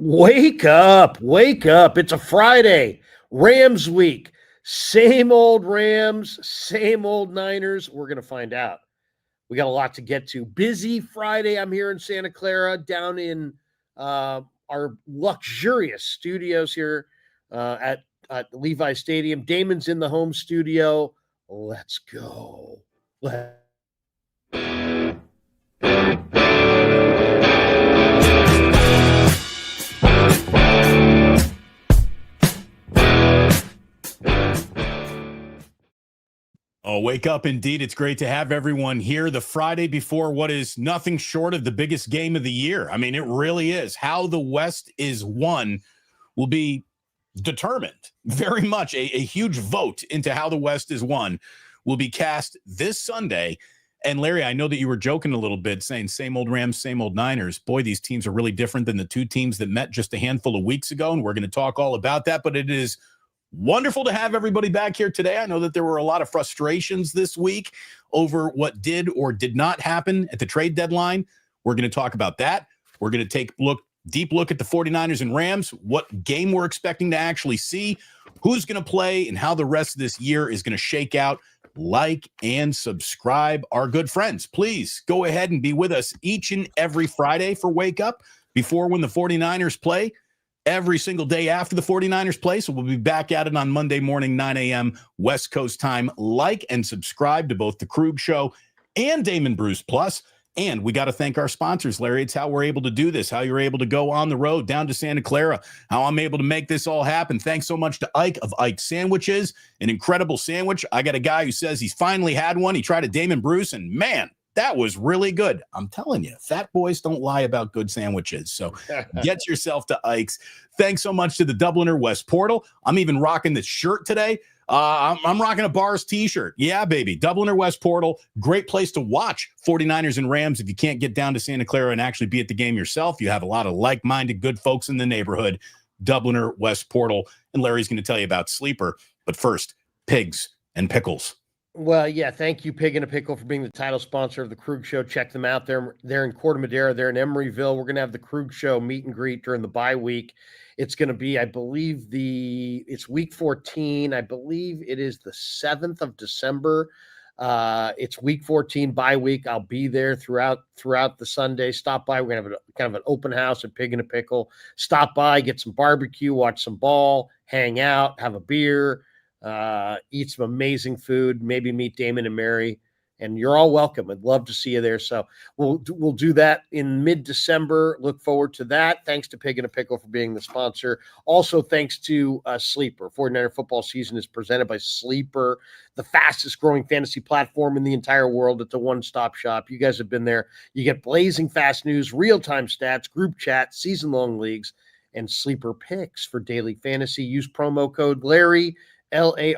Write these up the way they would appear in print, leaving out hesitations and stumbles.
Wake up, wake up. It's a Friday, Rams week. Same old Rams, same old Niners. We're going to find out. We got a lot to get to. Busy Friday. I'm here in Santa Clara, down in our luxurious studios here at Levi Stadium. Damon's in the home studio. Let's go. Oh, wake up indeed. It's great to have everyone here the Friday before what is nothing short of the biggest game of the year. I mean, it really is. How the West is won will be determined. Very much a huge vote into how the West is won will be cast this Sunday. And Larry, I know that you were joking a little bit saying same old Rams, same old Niners. Boy, these teams are really different than the two teams that met just a handful of weeks ago. And we're going to talk all about that. But it is wonderful to have everybody back here today. I know that there were a lot of frustrations this week over what did or did not happen at the trade deadline. We're going to talk about that. We're going to take a deep look at the 49ers and Rams, what game we're expecting to actually see, who's going to play, and how the rest of this year is going to shake out. Like and subscribe, our good friends. Please go ahead and be with us each and every Friday for Wake Up before when the 49ers play. Every single day after the 49ers play. So we'll be back at it on Monday morning, 9 a.m. West Coast time. Like and subscribe to both the Krueger Show and Damon Bruce Plus. And we got to thank our sponsors, Larry. It's how we're able to do this, how you're able to go on the road down to Santa Clara, how I'm able to make this all happen. Thanks so much to Ike of Ike Sandwiches, an incredible sandwich. I got a guy who says he's finally had one. He tried a Damon Bruce, and man, that was really good. I'm telling you, fat boys don't lie about good sandwiches. So get yourself to Ike's. Thanks so much to the Dubliner West Portal. I'm even rocking this shirt today. I'm rocking a Bars t-shirt. Yeah, baby. Dubliner West Portal. Great place to watch 49ers and Rams if you can't get down to Santa Clara and actually be at the game yourself. You have a lot of like-minded good folks in the neighborhood. Dubliner West Portal. And Larry's going to tell you about Sleeper. But first, pigs and pickles. Well, yeah, thank you, Pig and a Pickle, for being the title sponsor of the Krueger Show. Check them out. They're in Corte Madera. They're in Emeryville. We're going to have the Krueger Show meet and greet during the bye week. It's going to be, I believe, it's week 14. I believe it is the 7th of December. It's week 14 bye week. I'll be there throughout the Sunday. Stop by. We're going to have kind of an open house at Pig and a Pickle. Stop by, get some barbecue, watch some ball, hang out, have a beer. Eat some amazing food, maybe meet Damon and Mary, and you're all welcome. I'd love to see you there. So we'll do that in mid-December. Look forward to that. Thanks to Pig and a Pickle for being the sponsor. Also, thanks to Sleeper. 49er football season is presented by Sleeper, the fastest growing fantasy platform in the entire world. It's a one-stop shop. You guys have been there. You get blazing fast news, real-time stats, group chat, season-long leagues, and Sleeper picks for daily fantasy. Use promo code Larry, Larry,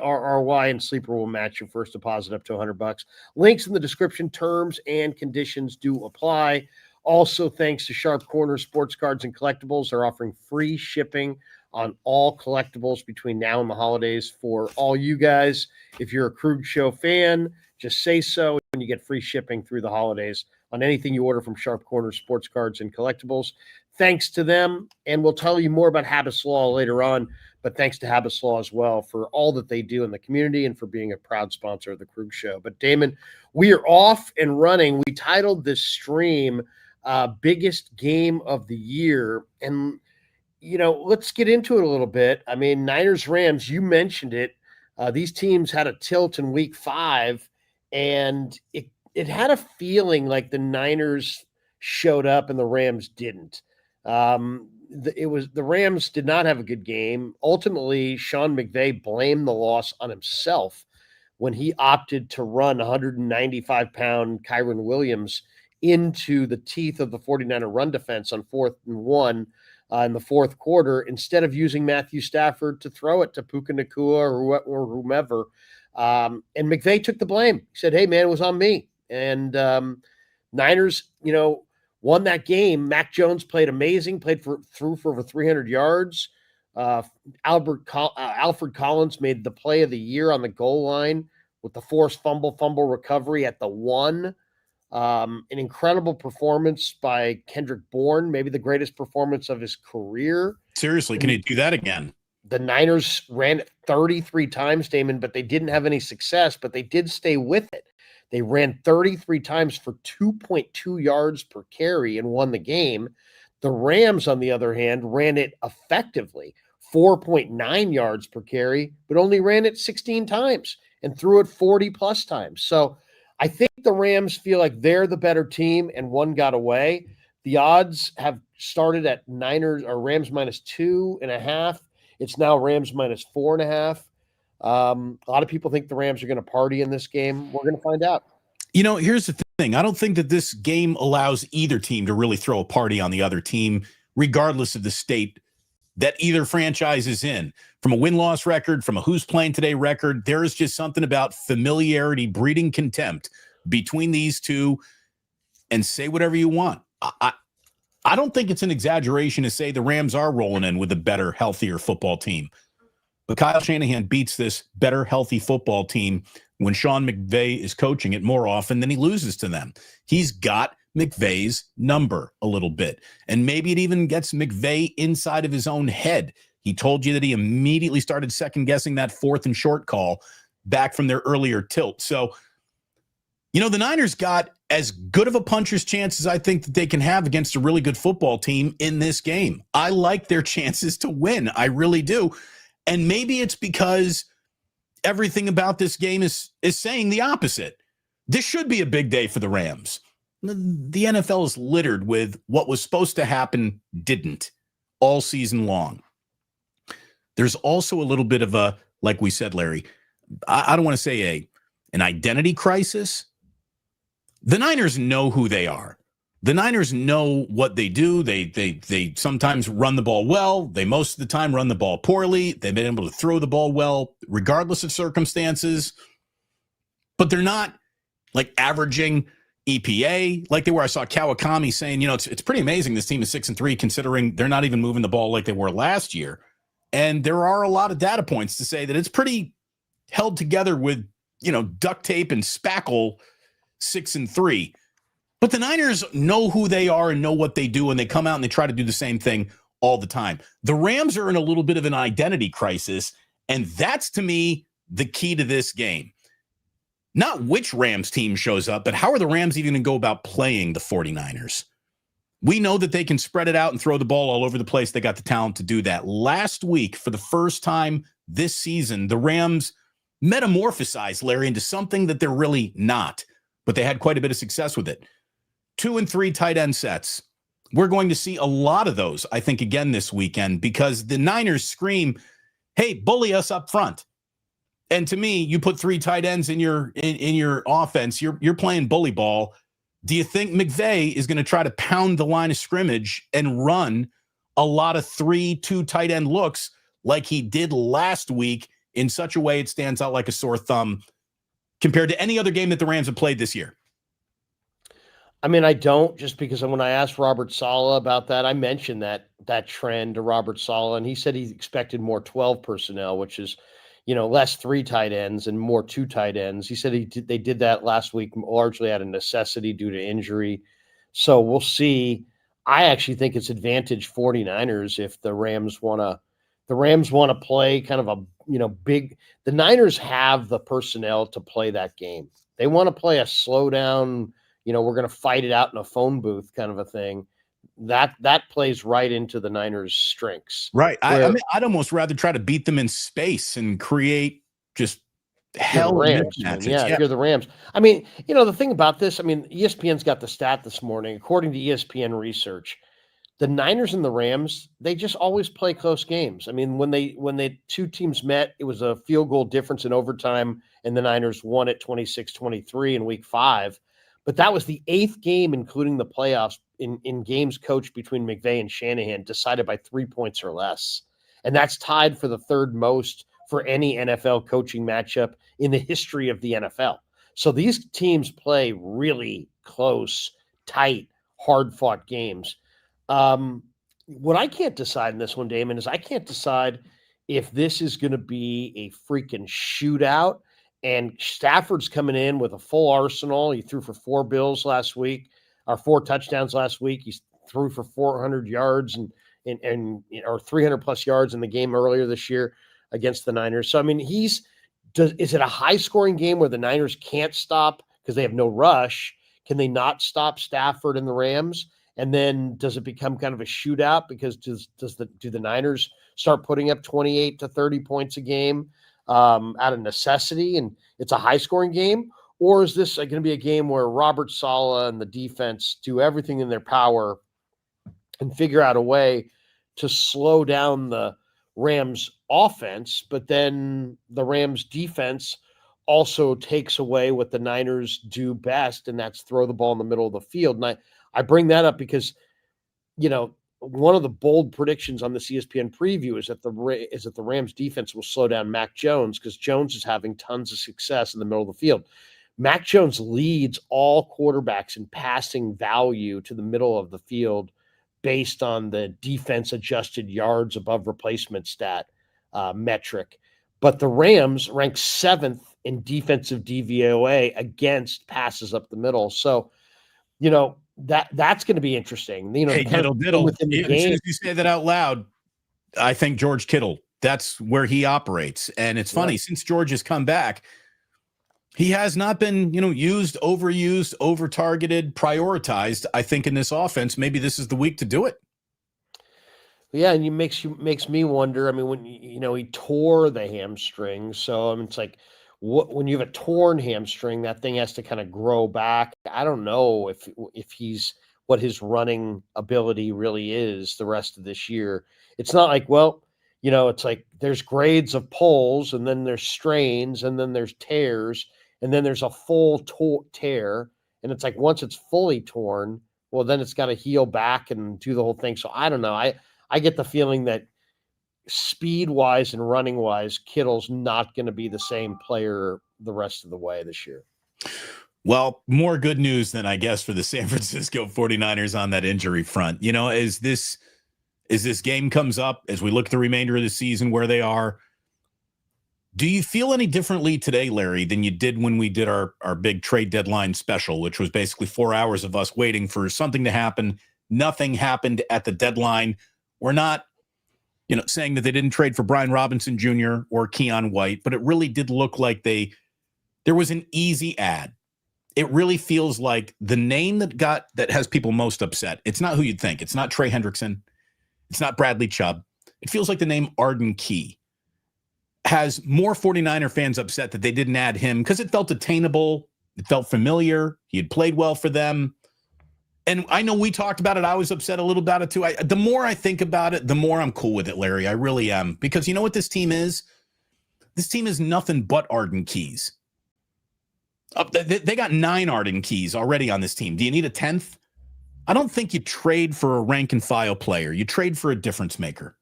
and Sleeper will match your first deposit up to $100. Links in the description. Terms and conditions do apply. Also, thanks to Sharp Corner Sports Cards and Collectibles, they're offering free shipping on all collectibles between now and the holidays for all you guys. If you're a Krueger Show fan, just say so, and you get free shipping through the holidays on anything you order from Sharp Corner Sports Cards and Collectibles. Thanks to them, and we'll tell you more about Habbas Law later on. But thanks to Habbas Law as well for all that they do in the community and for being a proud sponsor of the Krueger Show. But Damon, we are off and running. We titled this stream Biggest Game of the Year. And, let's get into it a little bit. I mean, Niners, Rams, you mentioned it. These teams had a tilt in week 5, and it had a feeling like the Niners showed up and the Rams didn't. The Rams did not have a good game. Ultimately, Sean McVay blamed the loss on himself when he opted to run 195-pound Kyren Williams into the teeth of the 49er run defense on 4th and 1 in the fourth quarter instead of using Matthew Stafford to throw it to Puka Nacua or whomever. And McVay took the blame. He said, hey, man, it was on me. And Niners, won that game. Mac Jones played amazing, threw for over 300 yards. Alfred Collins made the play of the year on the goal line with the forced fumble recovery at the 1. An incredible performance by Kendrick Bourne, maybe the greatest performance of his career. Seriously, can he do that again? The Niners ran it 33 times, Damon, but they didn't have any success, but they did stay with it. They ran 33 times for 2.2 yards per carry and won the game. The Rams, on the other hand, ran it effectively, 4.9 yards per carry, but only ran it 16 times and threw it 40 plus times. So I think the Rams feel like they're the better team and one got away. The odds have started at Niners or Rams -2.5. It's now Rams -4.5. A lot of people think the Rams are going to party in this game. We're going to find out. Here's the thing. I don't think that this game allows either team to really throw a party on the other team, regardless of the state that either franchise is in. From a win-loss record, from a who's playing today record, there is just something about familiarity breeding contempt between these two, and say whatever you want. I don't think it's an exaggeration to say the Rams are rolling in with a better, healthier football team. But Kyle Shanahan beats this better, healthy football team when Sean McVay is coaching it more often than he loses to them. He's got McVay's number a little bit. And maybe it even gets McVay inside of his own head. He told you that he immediately started second-guessing that 4th and short call back from their earlier tilt. So, the Niners got as good of a puncher's chance as I think that they can have against a really good football team in this game. I like their chances to win. I really do. And maybe it's because everything about this game is saying the opposite. This should be a big day for the Rams. The NFL is littered with what was supposed to happen didn't all season long. There's also a little bit of a, like we said, Larry, I don't want to say an identity crisis. The Niners know who they are. The Niners know what they do. They sometimes run the ball well. They most of the time run the ball poorly. They've been able to throw the ball well, regardless of circumstances. But they're not like averaging EPA like they were. I saw Kawakami saying, it's pretty amazing this team is 6-3 considering they're not even moving the ball like they were last year. And there are a lot of data points to say that it's pretty held together with, duct tape and spackle 6-3. But the Niners know who they are and know what they do, and they come out and they try to do the same thing all the time. The Rams are in a little bit of an identity crisis, and that's, to me, the key to this game. Not which Rams team shows up, but how are the Rams even going to go about playing the 49ers? We know that they can spread it out and throw the ball all over the place. They got the talent to do that. Last week, for the first time this season, the Rams metamorphosized, Larry, into something that they're really not, but they had quite a bit of success with it. 2 and 3 tight end sets. We're going to see a lot of those, I think, again this weekend because the Niners scream, hey, bully us up front. And to me, you put 3 tight ends in your offense, you're playing bully ball. Do you think McVay is going to try to pound the line of scrimmage and run a lot of 3-2 tight end looks like he did last week in such a way it stands out like a sore thumb compared to any other game that the Rams have played this year? I mean, I don't, just because when I asked Robert Saleh about that, I mentioned that trend to Robert Saleh, and he said he expected more 12 personnel, which is, less 3 tight ends and more 2 tight ends. He said they did that last week largely out of necessity due to injury. So we'll see. I actually think it's advantage 49ers if the Rams want to play kind of a, big. The Niners have the personnel to play that game. They want to play a slow down, we're going to fight it out in a phone booth kind of a thing. That plays right into the Niners' strengths. Right. I'd almost rather try to beat them in space and create just hell Rams. Yeah, you're the Rams. I mean, the thing about this, ESPN's got the stat this morning. According to ESPN research, the Niners and the Rams, they just always play close games. I mean, when they two teams met, it was a field goal difference in overtime, and the Niners won it 26-23 in week 5. But that was the 8th game, including the playoffs, in games coached between McVay and Shanahan, decided by 3 points or less. And that's tied for the 3rd most for any NFL coaching matchup in the history of the NFL. So these teams play really close, tight, hard-fought games. What I can't decide in this one, Damon, is I can't decide if this is going to be a freaking shootout And Stafford's coming in with a full arsenal. He threw for 4 bills last week, or 4 touchdowns last week. He threw for 400 yards and or 300 plus yards in the game earlier this year against the Niners. So I mean, is it a high scoring game where the Niners can't stop because they have no rush? Can they not stop Stafford and the Rams? And then does it become kind of a shootout because do the Niners start putting up 28 to 30 points a game out of necessity, and it's a high scoring game? Or is this going to be a game where Robert Saleh and the defense do everything in their power and figure out a way to slow down the Rams offense, but then the Rams defense also takes away what the Niners do best, and that's throw the ball in the middle of the field? And I bring that up because, one of the bold predictions on the ESPN preview is that the Rams defense will slow down Mac Jones because Jones is having tons of success in the middle of the field. Mac Jones leads all quarterbacks in passing value to the middle of the field based on the defense adjusted yards above replacement stat metric. But the Rams rank 7th in defensive DVOA against passes up the middle. So, that's going to be interesting. Hey, Diddle. As soon as you say that out loud, I think George Kittle, that's where he operates. And it's funny, since George has come back, he has not been, used, overused, over-targeted, prioritized. I think in this offense, maybe this is the week to do it. Yeah, and makes me wonder. I mean, when he tore the hamstring, so I mean, it's like when you have a torn hamstring, that thing has to kind of grow back. I don't know if he's what his running ability really is the rest of this year. It's not like, it's like there's grades of pulls, and then there's strains, and then there's tears, and then there's a full tear. And it's like once it's fully torn, well, then it's got to heal back and do the whole thing. So I don't know. I get the feeling that speed-wise and running-wise, Kittle's not going to be the same player the rest of the way this year. Well, more good news than I guess for the San Francisco 49ers on that injury front. As this game comes up, as we look at the remainder of the season where they are, do you feel any differently today, Larry, than you did when we did our big trade deadline special, which was basically 4 hours of us waiting for something to happen? Nothing happened at the deadline. We're not saying that they didn't trade for Brian Robinson Jr. or Keon White, but it really did look like there was an easy ad. It really feels like the name that has people most upset. It's not who you'd think. It's not Trey Hendrickson. It's not Bradley Chubb. It feels like the name Arden Key has more 49er fans upset that they didn't add him because it felt attainable. It felt familiar. He had played well for them. And I know we talked about it. I was upset a little about it too. The more I think about it, the more I'm cool with it, Larry. I really am. Because you know what this team is? This team is nothing but Arden Keys. They got 9 Arden Keys already on this team. Do you need a 10th? I don't think you trade for a rank and file player. You trade for a difference maker.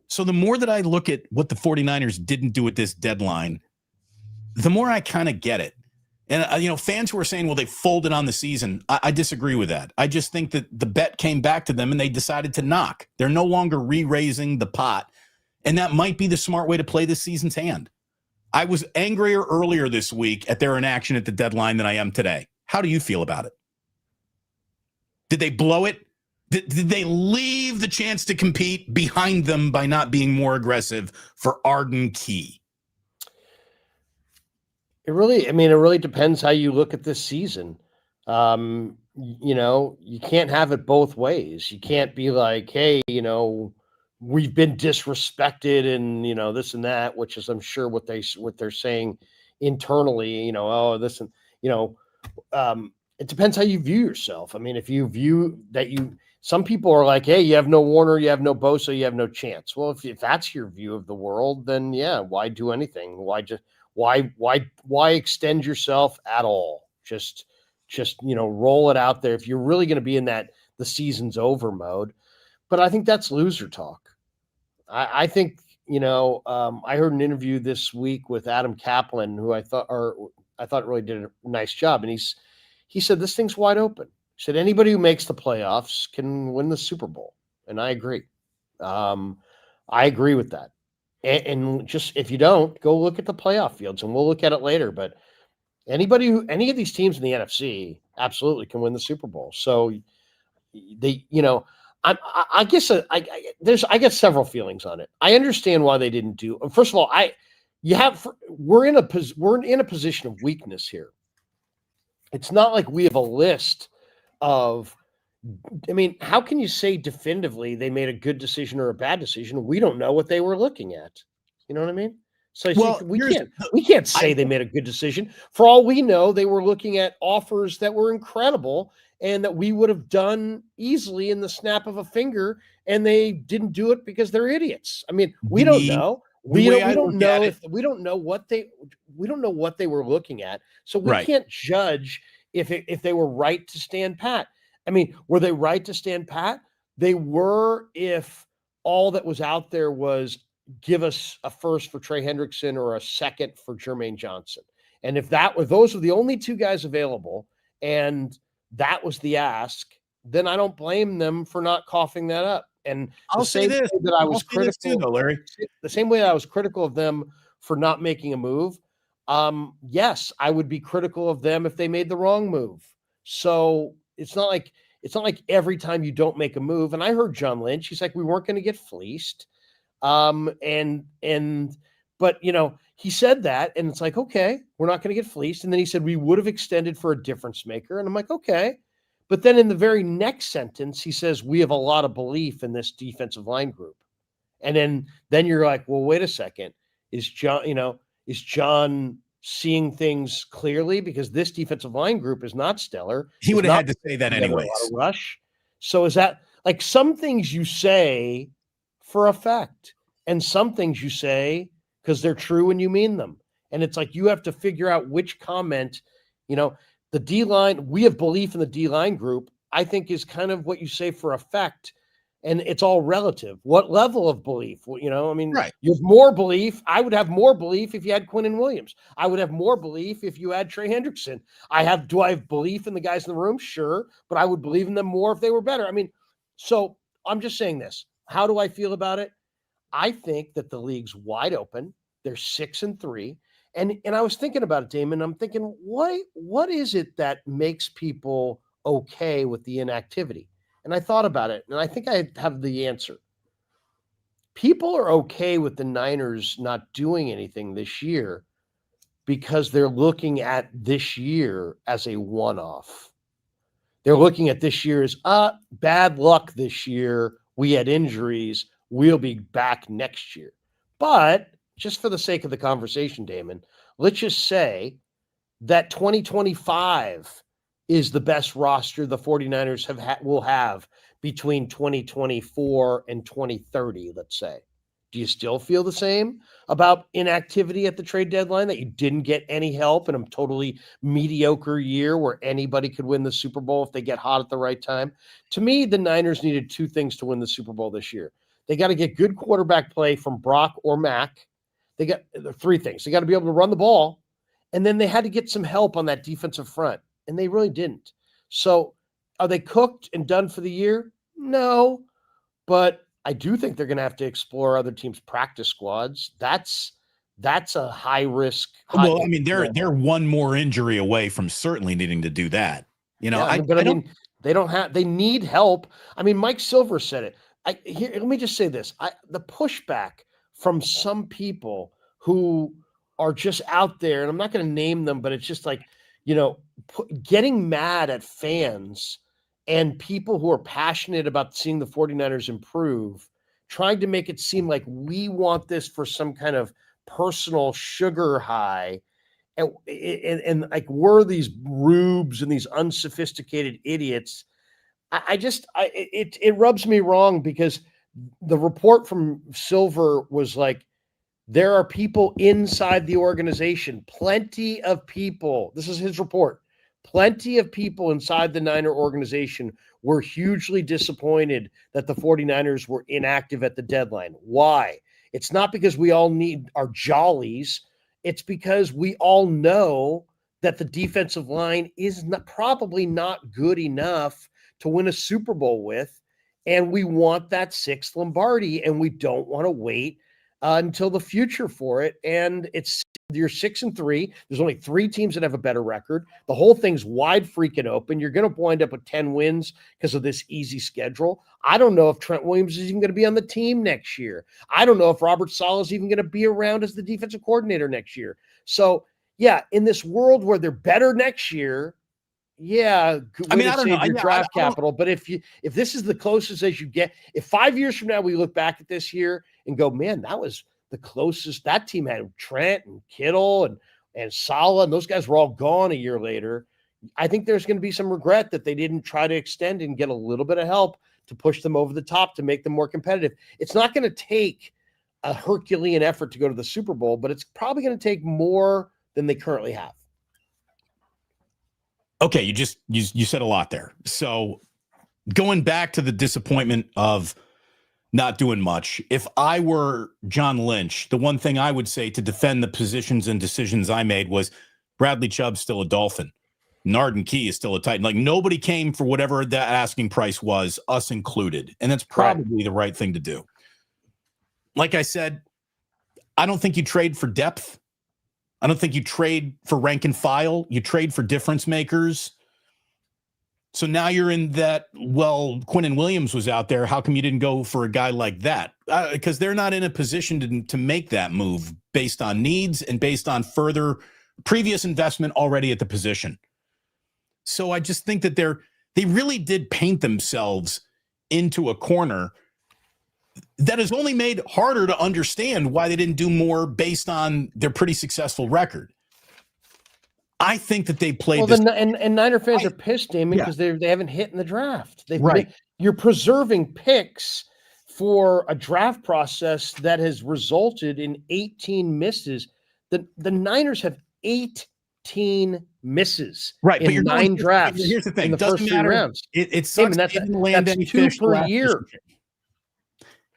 So the more that I look at what the 49ers didn't do at this deadline, the more I kind of get it. And, fans who are saying, well, they folded on the season, I disagree with that. I just think that the bet came back to them and they decided to knock. They're no longer re-raising the pot. And that might be the smart way to play this season's hand. I was angrier earlier this week at their inaction at the deadline than I am today. How do you feel about it? Did they blow it? Did they leave the chance to compete behind them by not being more aggressive for Arden Key? It really depends how you look at this season. You can't have it both ways. You can't be like, hey, we've been disrespected and, this and that, which is, I'm sure what they're saying internally, this and, it depends how you view yourself. I mean, if you view that some people are like, hey, you have no Warner, you have no Bosa, you have no chance. Well, if that's your view of the world, then yeah, why do anything? Why extend yourself at all? Just roll it out there if you're really going to be in that the season's over mode. But I think that's loser talk. I think I heard an interview this week with Adam Kaplan, who I thought really did a nice job, and he said this thing's wide open. He said anybody who makes the playoffs can win the Super Bowl, and I agree. I agree with that. And just if you don't, go look at the playoff fields, and we'll look at it later. But any of these teams in the NFC absolutely can win the Super Bowl. So they, I guess I get several feelings on it. I understand why they didn't do. First of all, we're in a position of weakness here. It's not like we have a list of. I mean, how can you say definitively they made a good decision or a bad decision? We don't know what they were looking at. You know what I mean? So Well, we can't say they made a good decision. For all we know, they were looking at offers that were incredible and that we would have done easily in the snap of a finger, and they didn't do it because they're idiots. I mean, we don't know. We don't know what they were looking at. So we can't judge if they were right to stand pat. I mean, were they right to stand pat? They were if all that was out there was give us a first for Trey Hendrickson or a second for Jermaine Johnson. And if those were the only two guys available and that was the ask, then I don't blame them for not coughing that up. And I'll say this that I was critical too, though, Larry. The same way I was critical of them for not making a move. Yes, I would be critical of them if they made the wrong move. So it's not like every time you don't make a move. And I heard John Lynch. He's like, we weren't going to get fleeced. But he said that, and it's like, okay, we're not going to get fleeced. And then he said we would have extended for a difference maker. And I'm like, okay. But then in the very next sentence, he says we have a lot of belief in this defensive line group. And then you're like, well, wait a second. Is John seeing things clearly? Because this defensive line group is not stellar. He would have had to say that anyways. Rush. So is that like some things you say for effect, and some things you say because they're true and you mean them. And it's like you have to figure out which comment, the D-line, we have belief in the D-line group, I think is kind of what you say for effect. And it's all relative. What level of belief? You have more belief. I would have more belief if you had Quinnen Williams. I would have more belief if you had Trey Hendrickson. Do I have belief in the guys in the room? Sure. But I would believe in them more if they were better. I mean, so I'm just saying this. How do I feel about it? I think that the league's wide open. They're 6-3. And I was thinking about it, Damon. I'm thinking, what is it that makes people okay with the inactivity? And I thought about it, and I think I have the answer. People are okay with the Niners not doing anything this year because they're looking at this year as a one-off. They're looking at this year as, bad luck this year. We had injuries. We'll be back next year. But just for the sake of the conversation, Damon, let's just say that 2025 is the best roster the 49ers will have between 2024 and 2030, let's say. Do you still feel the same about inactivity at the trade deadline, that you didn't get any help in a totally mediocre year where anybody could win the Super Bowl if they get hot at the right time? To me, the Niners needed two things to win the Super Bowl this year. They got to get good quarterback play from Brock or Mac. They got three things. They got to be able to run the ball, and then they had to get some help on that defensive front, and they really didn't. So are they cooked and done for the year? No, but I do think they're going to have to explore other teams' practice squads. That's a high risk. Well, I mean, they're one more injury away from certainly needing to do that. They need help. I mean, Mike Silver said it. Let me just say this. The pushback from some people who are just out there, and I'm not going to name them, but it's just like, getting mad at fans and people who are passionate about seeing the 49ers improve, trying to make it seem like we want this for some kind of personal sugar high. And like we're these rubes and these unsophisticated idiots. It rubs me wrong, because the report from Silver was like, there are people inside the organization, plenty of people. This is his report. Plenty of people inside the Niner organization were hugely disappointed that the 49ers were inactive at the deadline. Why? It's not because we all need our jollies. It's because we all know that the defensive line is probably not good enough to win a Super Bowl with, and we want that sixth Lombardi, and we don't want to wait until the future for it. And you're 6-3. There's only 3 teams that have a better record. The whole thing's wide freaking open. You're going to wind up with 10 wins because of this easy schedule. I don't know if Trent Williams is even going to be on the team next year. I don't know if Robert Saleh is even going to be around as the defensive coordinator next year. So, yeah, in this world where they're better next year, yeah, I mean, I don't know. your draft capital, but if this is the closest as you get, if 5 years from now we look back at this year and go, man, that was the closest. That team had Trent and Kittle and Saleh, and those guys were all gone a year later. I think there's going to be some regret that they didn't try to extend and get a little bit of help to push them over the top to make them more competitive. It's not going to take a Herculean effort to go to the Super Bowl, but it's probably going to take more than they currently have. Okay, you said a lot there. So going back to the disappointment of not doing much, if I were John Lynch, the one thing I would say to defend the positions and decisions I made was Bradley Chubb's still a Dolphin. Narden Key is still a Titan. Like, nobody came for whatever that asking price was, us included. And that's probably the right thing to do. Like I said, I don't think you trade for depth. I don't think you trade for rank and file. You trade for difference makers. So now you're in that, well, Quinnen Williams was out there. How come you didn't go for a guy like that? Because they're not in a position to make that move based on needs and based on further previous investment already at the position. So I just think that they really did paint themselves into a corner that is only made harder to understand why they didn't do more based on their pretty successful record. I think that they played this. And Niner fans are pissed, Damon, because they haven't hit in the draft. You're preserving picks for a draft process that has resulted in 18 misses. The Niners have 18 misses in but 9 drafts. Here's the thing. In the first 3 rounds. It sucks. Damon, that's 2 per year.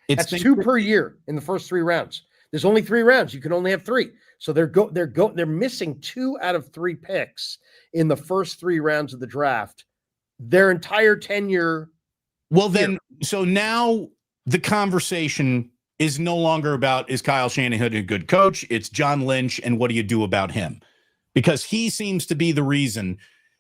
That's 2 per year in the first 3 rounds. There's only 3 rounds. You can only have 3. So they're missing 2 out of 3 picks in the first 3 rounds of the draft. Their entire tenure. Well, then, so now the conversation is no longer about, is Kyle Shanahan a good coach? It's John Lynch, and what do you do about him? Because he seems to be the reason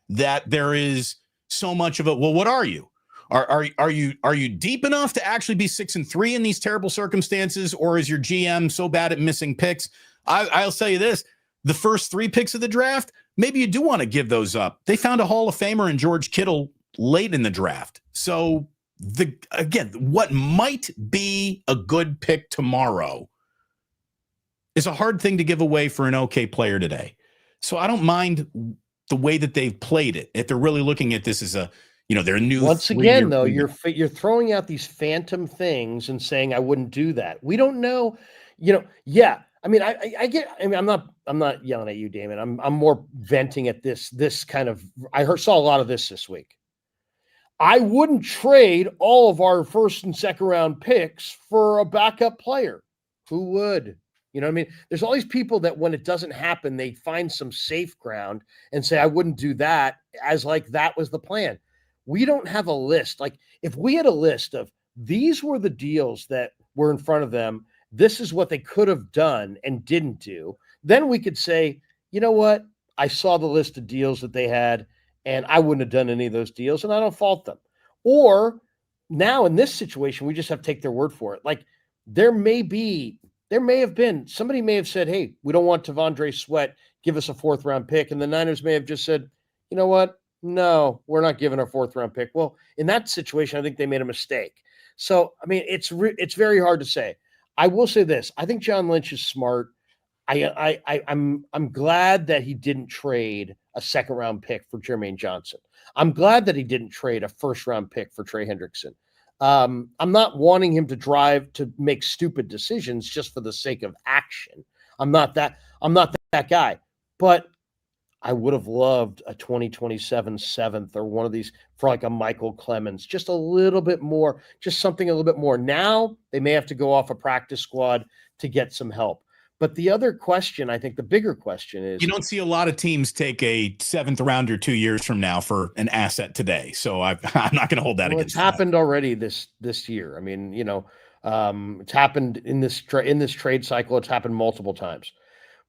that there is so much of a, well, what are you? Are you deep enough to actually be 6-3 in these terrible circumstances, or is your GM so bad at missing picks? I'll tell you this: the first 3 picks of the draft, maybe you do want to give those up. They found a Hall of Famer in George Kittle late in the draft. So what might be a good pick tomorrow is a hard thing to give away for an okay player today. So I don't mind the way that they've played it. If they're really looking at this as they're new. Once again, though, you're throwing out these phantom things and saying I wouldn't do that. We don't know, Yeah, I mean, I get. I mean, I'm not yelling at you, Damon. I'm more venting at this kind of. Saw a lot of this week. I wouldn't trade all of our first and second round picks for a backup player. Who would? You know what I mean? There's all these people that when it doesn't happen, they find some safe ground and say I wouldn't do that, as like that was the plan. We don't have a list. Like, if we had a list of these were the deals that were in front of them, this is what they could have done and didn't do, then we could say, you know what? I saw the list of deals that they had, and I wouldn't have done any of those deals, and I don't fault them. Or now in this situation, we just have to take their word for it. Like, there may have been, somebody may have said, hey, we don't want T'Vondre Sweat, give us a 4th round pick. And the Niners may have just said, you know what? No, we're not giving our 4th round pick. Well, in that situation, I think they made a mistake. So, I mean, it's very hard to say. I will say this: I think John Lynch is smart. I'm glad that he didn't trade a 2nd round pick for Jermaine Johnson. I'm glad that he didn't trade a 1st round pick for Trey Hendrickson. I'm not wanting him to make stupid decisions just for the sake of action. I'm not that guy. But I would have loved a 2027 7th or one of these for like a Michael Clemens, just a little bit more, just something a little bit more. Now they may have to go off a practice squad to get some help. But the other question, I think the bigger question is, you don't see a lot of teams take a 7th rounder 2 years from now for an asset today. So I'm not going to hold that against. It's happened already this year. I mean, It's happened in this trade cycle. It's happened multiple times.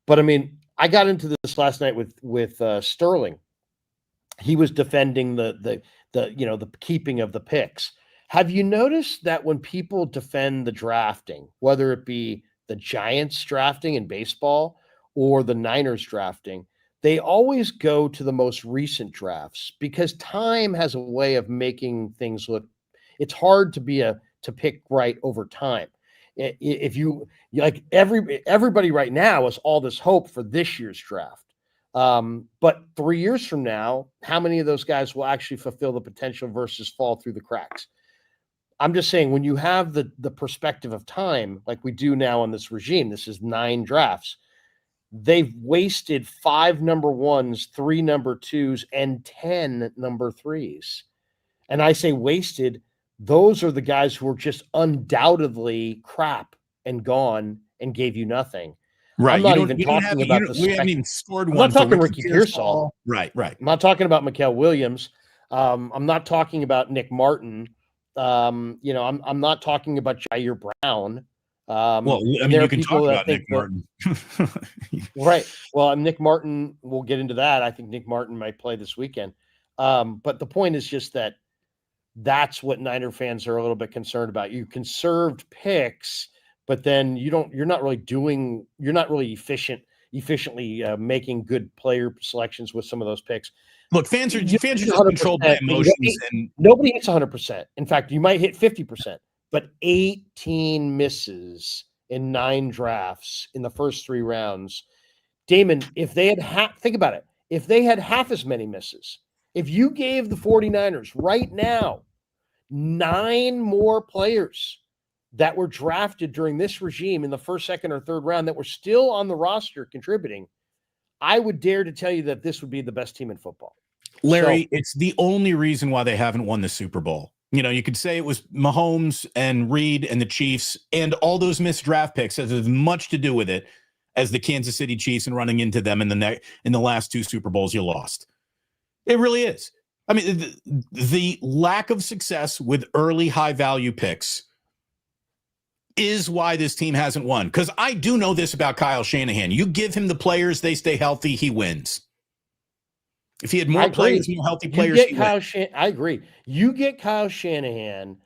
But I mean, I got into this last night with Sterling. He was defending the the keeping of the picks. Have you noticed that when people defend the drafting, whether it be the Giants drafting in baseball or the Niners drafting, they always go to the most recent drafts because time has a way of making things look. It's hard to pick right over time. If you like everybody right now has all this hope for this year's draft. But 3 years from now, how many of those guys will actually fulfill the potential versus fall through the cracks? I'm just saying when you have the perspective of time, like we do now on this regime, this is 9 drafts. They've wasted 5 number ones, 3 number twos, and 10 number threes. And I say wasted, those are the guys who are just undoubtedly crap and gone and gave you nothing. Right. I'm not even talking about we haven't even scored I'm one. not talking Ricky Pearsall. Right. I'm not talking about Mikael Williams. I'm not talking about Nick Martin. I'm not talking about Jair Brown. Well, I mean, you can talk about Nick Martin. Right. Well, Nick Martin, we'll get into that. I think Nick Martin might play this weekend. But the point is just that's what Niner fans are a little bit concerned about. You conserved picks, but then you're not really efficiently making good player selections with some of those picks. Look, fans are just controlled by emotions, and nobody hits 100%. In fact, you might hit 50%, but 18 misses in 9 drafts in the first 3 rounds. Damon, if they had think about it, if they had half as many misses, if you gave the 49ers right now 9 more players that were drafted during this regime in the first, second, or third round that were still on the roster contributing, I would dare to tell you that this would be the best team in football. Larry, it's the only reason why they haven't won the Super Bowl. You know, you could say it was Mahomes and Reed and the Chiefs, and all those missed draft picks has as much to do with it as the Kansas City Chiefs and running into them in the last 2 Super Bowls you lost. It really is. I mean, the lack of success with early high-value picks is why this team hasn't won. Because I do know this about Kyle Shanahan. You give him the players, they stay healthy, he wins. If he had more players, more healthy players, I agree. You get Kyle Shanahan,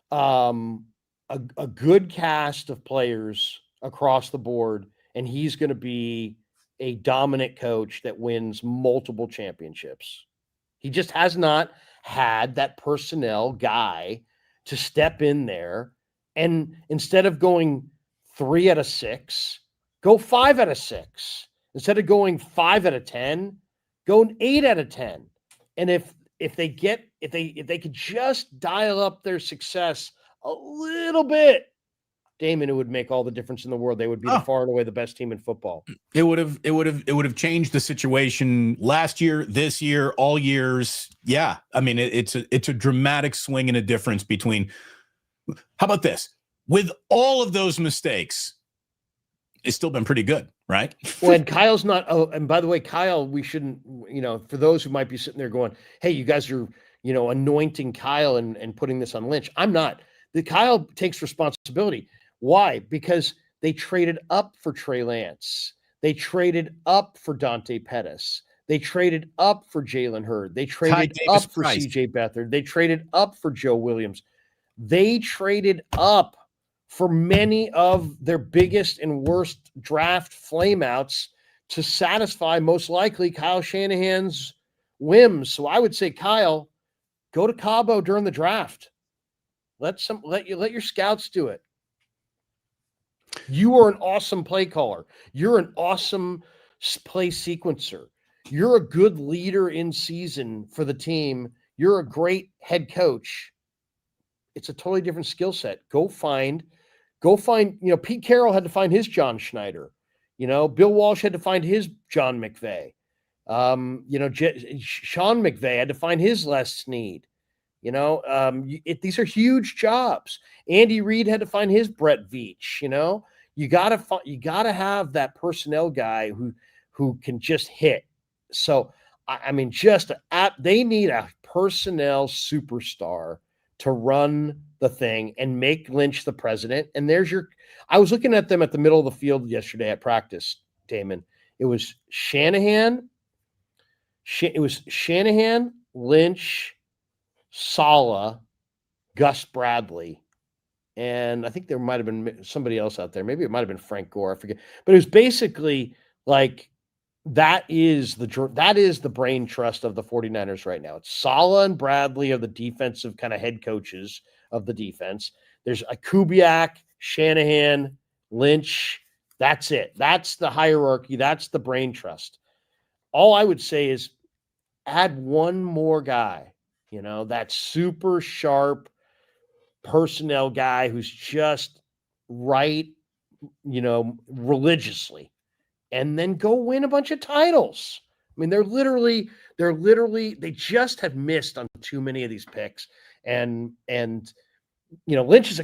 a good cast of players across the board, and he's going to be a dominant coach that wins multiple championships. He just has not had that personnel guy to step in there, and instead of going 3 out of 6, go 5 out of 6. Instead of going 5 out of 10, go 8 out of 10. And if they could just dial up their success a little bit, Damon, it would make all the difference in the world. They would be far and away the best team in football. It would have changed the situation last year, this year, all years. Yeah. I mean, it's a dramatic swing and a difference between. How about this? With all of those mistakes, it's still been pretty good, right? Well, and Kyle's not. Oh, and by the way, Kyle, we shouldn't. For those who might be sitting there going, "Hey, you guys are, anointing Kyle and putting this on Lynch." I'm not. Kyle takes responsibility. Why? Because they traded up for Trey Lance. They traded up for Dante Pettis. They traded up for Jalen Hurd. They traded up for C.J. Beathard. They traded up for Joe Williams. They traded up for many of their biggest and worst draft flameouts to satisfy most likely Kyle Shanahan's whims. So I would say, Kyle, go to Cabo during the draft. Let your scouts do it. You are an awesome play caller. You're an awesome play sequencer. You're a good leader in season for the team. You're a great head coach. It's a totally different skill set. Go find, Pete Carroll had to find his John Schneider. Bill Walsh had to find his John McVay. Sean McVay had to find his Les Snead. These are huge jobs. Andy Reid had to find his Brett Veach. You gotta have that personnel guy who can just hit. So they need a personnel superstar to run the thing and make Lynch the president. And I was looking at them at the middle of the field yesterday at practice, Damon. It was Shanahan, Lynch, Saleh, Gus Bradley, and I think there might have been somebody else out there. Maybe it might have been Frank Gore. I forget. But it was basically like that is the brain trust of the 49ers right now. It's Saleh and Bradley are the defensive kind of head coaches of the defense. There's a Kubiak, Shanahan, Lynch. That's it. That's the hierarchy. That's the brain trust. All I would say is add one more guy, that super sharp personnel guy who's just right, religiously, and then go win a bunch of titles. I mean, they just have missed on too many of these picks. And Lynch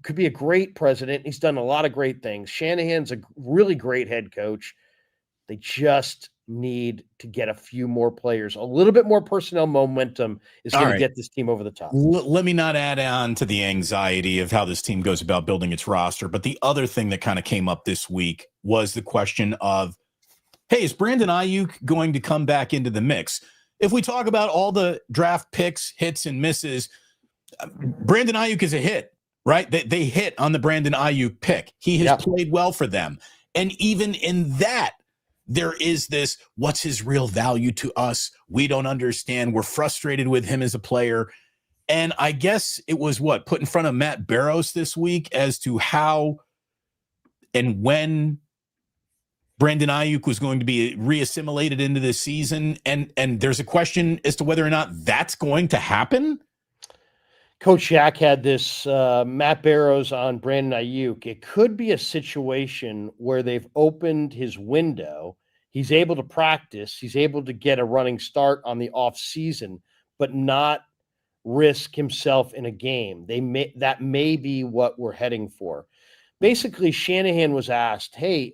could be a great president. He's done a lot of great things. Shanahan's a really great head coach. They just need to get a few more players. A little bit more personnel momentum is going to get this team over the top. Let me not add on to the anxiety of how this team goes about building its roster. But the other thing that kind of came up this week was the question of, hey, is Brandon Ayuk going to come back into the mix? If we talk about all the draft picks, hits and misses, Brandon Ayuk is a hit, right? They hit on the Brandon Ayuk pick. He has played well for them. And even in that, there is this, what's his real value to us? We don't understand. We're frustrated with him as a player. And I guess it was put in front of Matt Barrows this week as to how and when Brandon Ayuk was going to be reassimilated into this season. And there's a question as to whether or not that's going to happen. Coach Shaq had this Matt Barrows on Brandon Ayuk. It could be a situation where they've opened his window. He's able to practice. He's able to get a running start on the off season, but not risk himself in a game. That may be what we're heading for. Basically, Shanahan was asked, "Hey,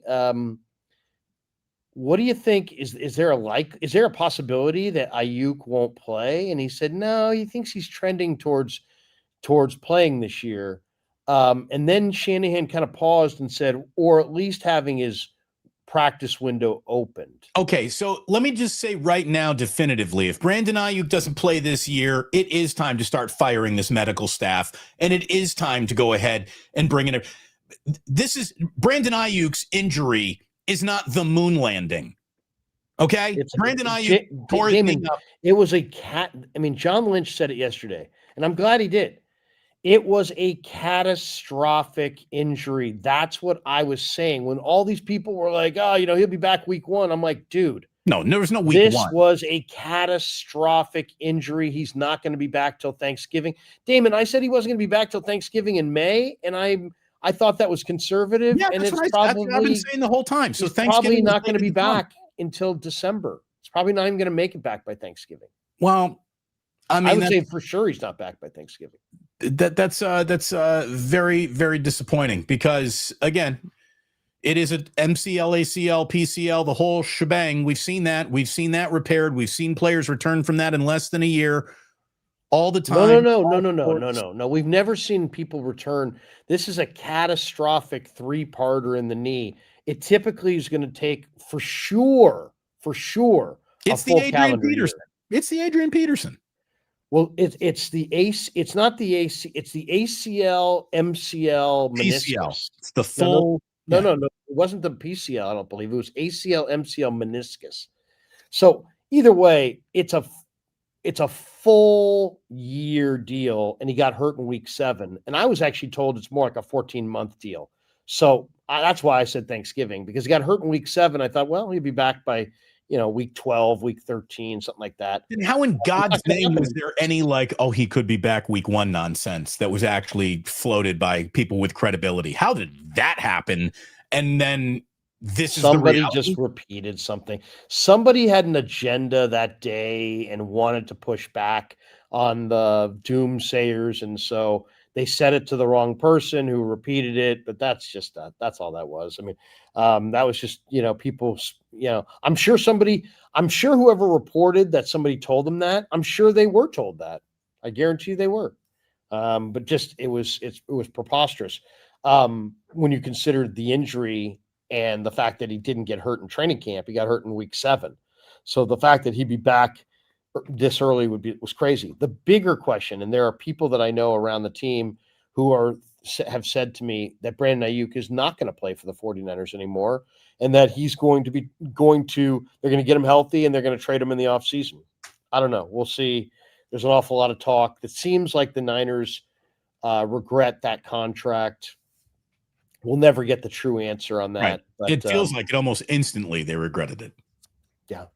what do you think? Is there a possibility that Ayuk won't play?" And he said, "No, he thinks he's trending towards playing this year." And then Shanahan kind of paused and said, or at least having his practice window opened. Okay, so let me just say right now definitively, if Brandon Ayuk doesn't play this year, it is time to start firing this medical staff, and it is time to go ahead and bring in Brandon Ayuk's injury is not the moon landing. Okay? Brandon Ayuk it was a cat. I mean, John Lynch said it yesterday, and I'm glad he did. It was a catastrophic injury. That's what I was saying. When all these people were like, "Oh, he'll be back week 1." I'm like, dude. No, there was no week 1. This was a catastrophic injury. He's not going to be back till Thanksgiving. Damon, I said he wasn't going to be back till Thanksgiving in May, and I thought that was conservative. Yeah, and that's what I've been saying the whole time. So Thanksgiving probably not going to be back until December. It's probably not even going to make it back by Thanksgiving. Well, I would say for sure he's not back by Thanksgiving. That's very, very disappointing because, again, it is an MCL, ACL, PCL, the whole shebang. We've seen that. We've seen that repaired. We've seen players return from that in less than a year all the time. No. We've never seen people return. This is a catastrophic three-parter in the knee. It typically is going to take for sure. It's the Adrian Peterson. It's the Adrian Peterson. Well, it's the AC. It's not the AC. It's the ACL, MCL, meniscus. PCL. It's the full. No. It wasn't the PCL. I don't believe it was ACL, MCL, meniscus. So either way, it's a full year deal, and he got hurt in week 7. And I was actually told it's more like a 14-month deal. So that's why I said Thanksgiving, because he got hurt in week 7. I thought, well, he'll be back by week 12, week 13, something like that. And how in God's name was there any he could be back week 1 nonsense that was actually floated by people with credibility? How did that happen? And then somebody just repeated something. Somebody had an agenda that day and wanted to push back on the doomsayers. And so they said it to the wrong person who repeated it, but that's all that was. I mean, that was just, people, I'm sure whoever reported that somebody told them that, I'm sure they were told that. I guarantee you they were. But just it was preposterous when you consider the injury and the fact that he didn't get hurt in training camp. He got hurt in week 7, so the fact that he'd be back this early was crazy. The bigger question, and there are people that I know around the team who have said to me that Brandon Ayuk is not going to play for the 49ers anymore, and that he's they're going to get him healthy and they're going to trade him in the offseason. I don't know. We'll see. There's an awful lot of talk. It seems like the Niners regret that contract. We'll never get the true answer on that. Right. But, it feels like it almost instantly they regretted it. Yeah.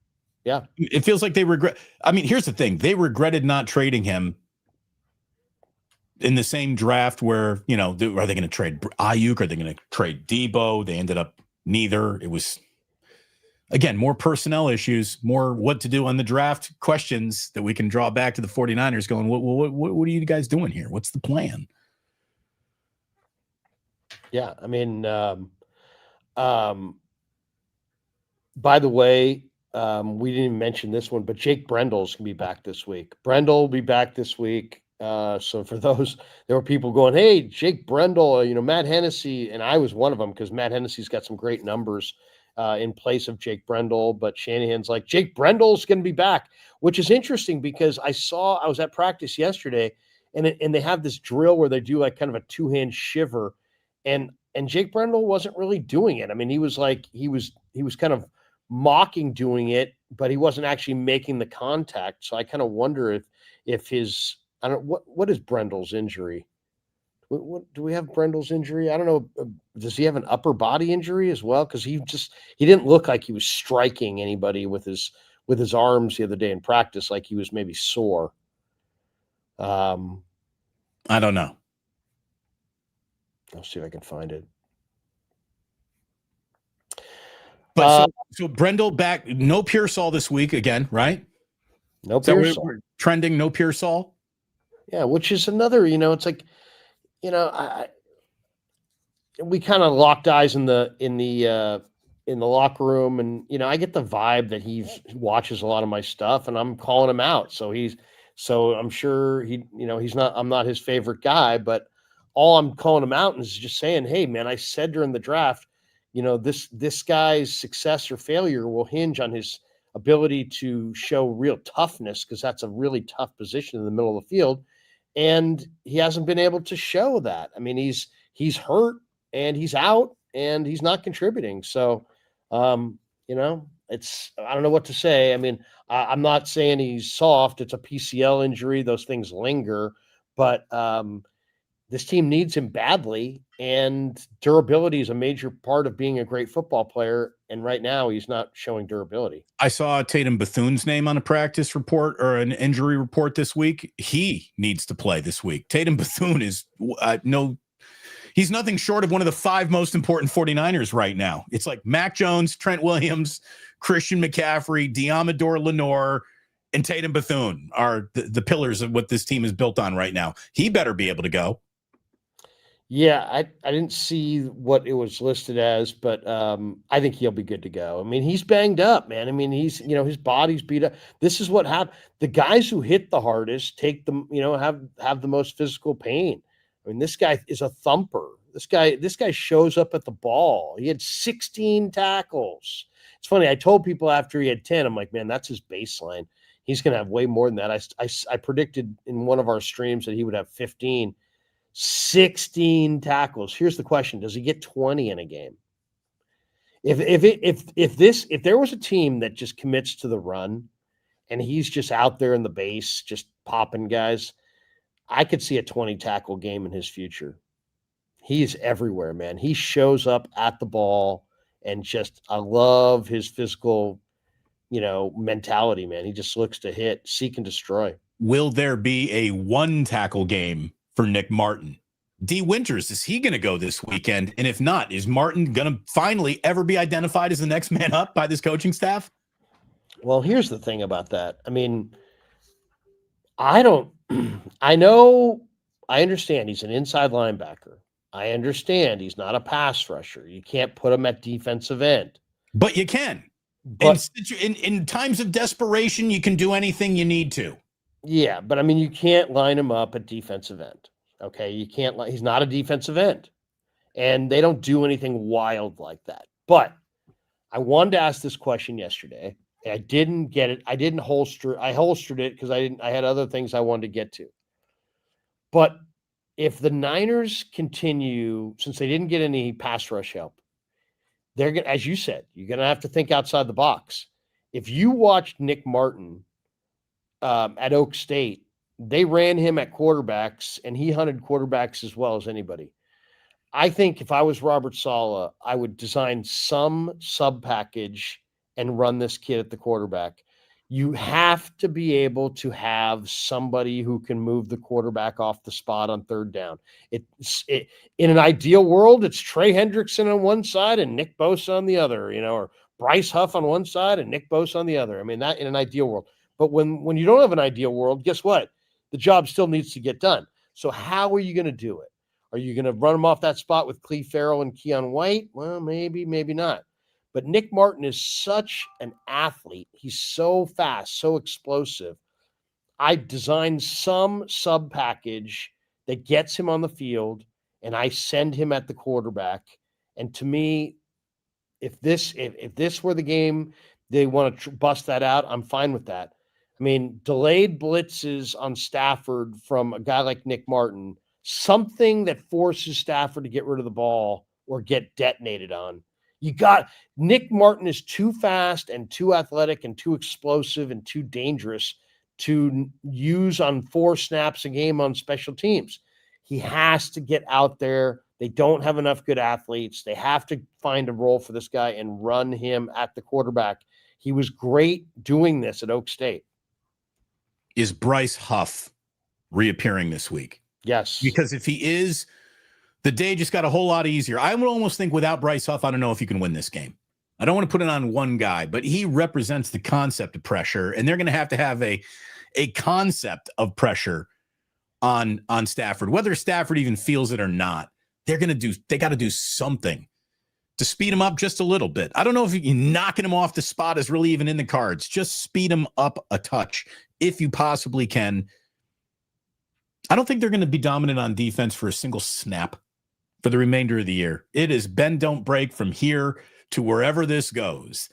Yeah. It feels like they regret. I mean, here's the thing. They regretted not trading him in the same draft where, are they going to trade Ayuk? Are they going to trade Debo? They ended up neither. It was, again, more personnel issues, more what to do on the draft questions that we can draw back to the 49ers going, what are you guys doing here? What's the plan? Yeah. I mean, by the way, we didn't even mention this one, but Jake Brendel's going to be back this week. Brendel will be back this week. So for those, there were people going, hey, Jake Brendel, Matt Hennessy, and I was one of them because Matt Hennessy's got some great numbers in place of Jake Brendel, but Shanahan's like, Jake Brendel's going to be back, which is interesting because I was at practice yesterday and they have this drill where they do like kind of a 2-hand shiver and Jake Brendel wasn't really doing it. I mean, he was kind of mocking doing it, but he wasn't actually making the contact. So I kind of wonder if his, I don't know, what is Brendel's injury? What do we have Brendel's injury? I don't know. Does he have an upper body injury as well? Because he didn't look like he was striking anybody with his arms the other day in practice, like he was maybe sore. I don't know. I'll see if I can find it. But so Brendel back, no Pearsall this week again, right? No Pearsall. We're trending no Pearsall. Yeah, which is another, it's like, we kind of locked eyes in the locker room, and I get the vibe that he watches a lot of my stuff, and I'm calling him out. So I'm sure I'm not his favorite guy, but all I'm calling him out is just saying, hey man, I said during the draft, this guy's success or failure will hinge on his ability to show real toughness, because that's a really tough position in the middle of the field. And he hasn't been able to show that. I mean, he's hurt and he's out and he's not contributing. So, I don't know what to say. I mean, I'm not saying he's soft. It's a PCL injury. Those things linger, but this team needs him badly, and durability is a major part of being a great football player. And right now he's not showing durability. I saw Tatum Bethune's name on a practice report or an injury report this week. He needs to play this week. Tatum Bethune is he's nothing short of one of the 5 most important 49ers right now. It's like Mac Jones, Trent Williams, Christian McCaffrey, Diamador Lenore, and Tatum Bethune are the pillars of what this team is built on right now. He better be able to go. Yeah, I didn't see what it was listed as, but I think he'll be good to go. I mean, he's banged up, man. I mean, he's his body's beat up. This is what happened. The guys who hit the hardest take them, have the most physical pain. I mean, this guy is a thumper. This guy shows up at the ball. He had 16 tackles. It's funny. I told people after he had 10, I'm like, man, that's his baseline. He's going to have way more than that. I predicted in one of our streams that he would have 15. 16 tackles. Here's the question: does he get 20 in a game? If there was a team that just commits to the run and he's just out there in the base, just popping guys, I could see a 20 tackle game in his future. He's everywhere, man. He shows up at the ball, and I love his physical, mentality, man. He just looks to hit, seek, and destroy. Will there be a 1 tackle game for Nick Martin? D. Winters, is he going to go this weekend? And if not, is Martin going to finally ever be identified as the next man up by this coaching staff? Well, here's the thing about that. I mean, I understand he's an inside linebacker. I understand he's not a pass rusher. You can't put him at defensive end. But you can. But in times of desperation, you can do anything you need to. Yeah, but I mean, you can't line him up at defensive end. Okay, you can't. He's not a defensive end, and they don't do anything wild like that. But I wanted to ask this question yesterday. And I didn't get it. I didn't holster. I holstered it because I didn't. I had other things I wanted to get to. But if the Niners continue, since they didn't get any pass rush help, they're going to, as you said, you're going to have to think outside the box. If you watched Nick Martin at Oak State, they ran him at quarterbacks, and he hunted quarterbacks as well as anybody. I think if I was Robert Saleh, I would design some sub package and run this kid at the quarterback. You have to be able to have somebody who can move the quarterback off the spot on third down. In an ideal world, it's Trey Hendrickson on one side and Nick Bosa on the other, or Bryce Huff on one side and Nick Bosa on the other. I mean, that in an ideal world. But when you don't have an ideal world, guess what? The job still needs to get done. So how are you going to do it? Are you going to run him off that spot with Cleve Farrell and Keon White? Well, maybe, maybe not. But Nick Martin is such an athlete. He's so fast, so explosive. I designed some sub package that gets him on the field, and I send him at the quarterback. And to me, if this were the game, they want to bust that out, I'm fine with that. I mean, delayed blitzes on Stafford from a guy like Nick Martin, something that forces Stafford to get rid of the ball or get detonated on. Nick Martin is too fast and too athletic and too explosive and too dangerous to use on 4 snaps a game on special teams. He has to get out there. They don't have enough good athletes. They have to find a role for this guy and run him at the quarterback. He was great doing this at Oak State. Is Bryce Huff reappearing this week? Yes. Because if he is, the day just got a whole lot easier. I would almost think without Bryce Huff, I don't know if you can win this game. I don't want to put it on one guy, but he represents the concept of pressure, and they're going to have a concept of pressure on Stafford. Whether Stafford even feels it or not, they got to do something to speed him up just a little bit. I don't know if knocking him off the spot is really even in the cards. Just speed him up a touch if you possibly can. I don't think they're going to be dominant on defense for a single snap for the remainder of the year. It is bend, don't break from here to wherever this goes.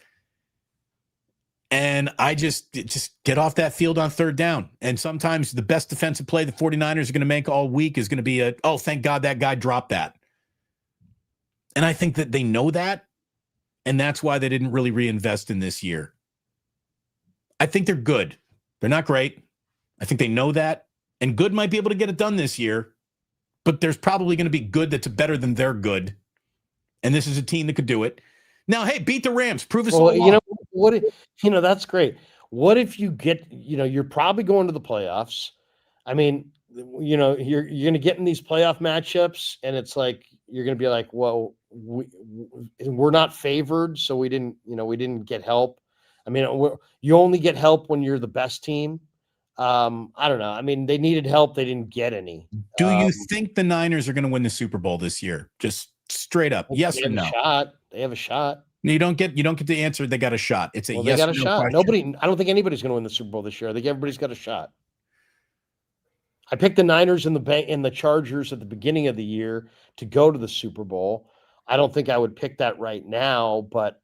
And I just get off that field on third down. And sometimes the best defensive play the 49ers are going to make all week is going to be thank God that guy dropped that. And I think that they know that, and that's why they didn't really reinvest in this year. I think they're good. They're not great. I think they know that, and good might be able to get it done this year, but there's probably going to be good that's better than their good, and this is a team that could do it. Now, hey, beat the Rams. Prove us all wrong. That's great. What if you get, you're probably going to the playoffs. I mean, you're going to get in these playoff matchups, and it's like you're going to be like, well, we're not favored, so we didn't get help. I mean, you only get help when you're the best team. I don't know. I mean, they needed help. They didn't get any. Do you think the Niners are going to win the Super Bowl this year? Just straight up, yes or no? They have a shot. No, you don't get the answer. They got a shot. It's a yes. They got a no shot. question. I don't think anybody's going to win the Super Bowl this year. I think everybody's got a shot. I picked the Niners and the Chargers at the beginning of the year to go to the Super Bowl. I don't think I would pick that right now, but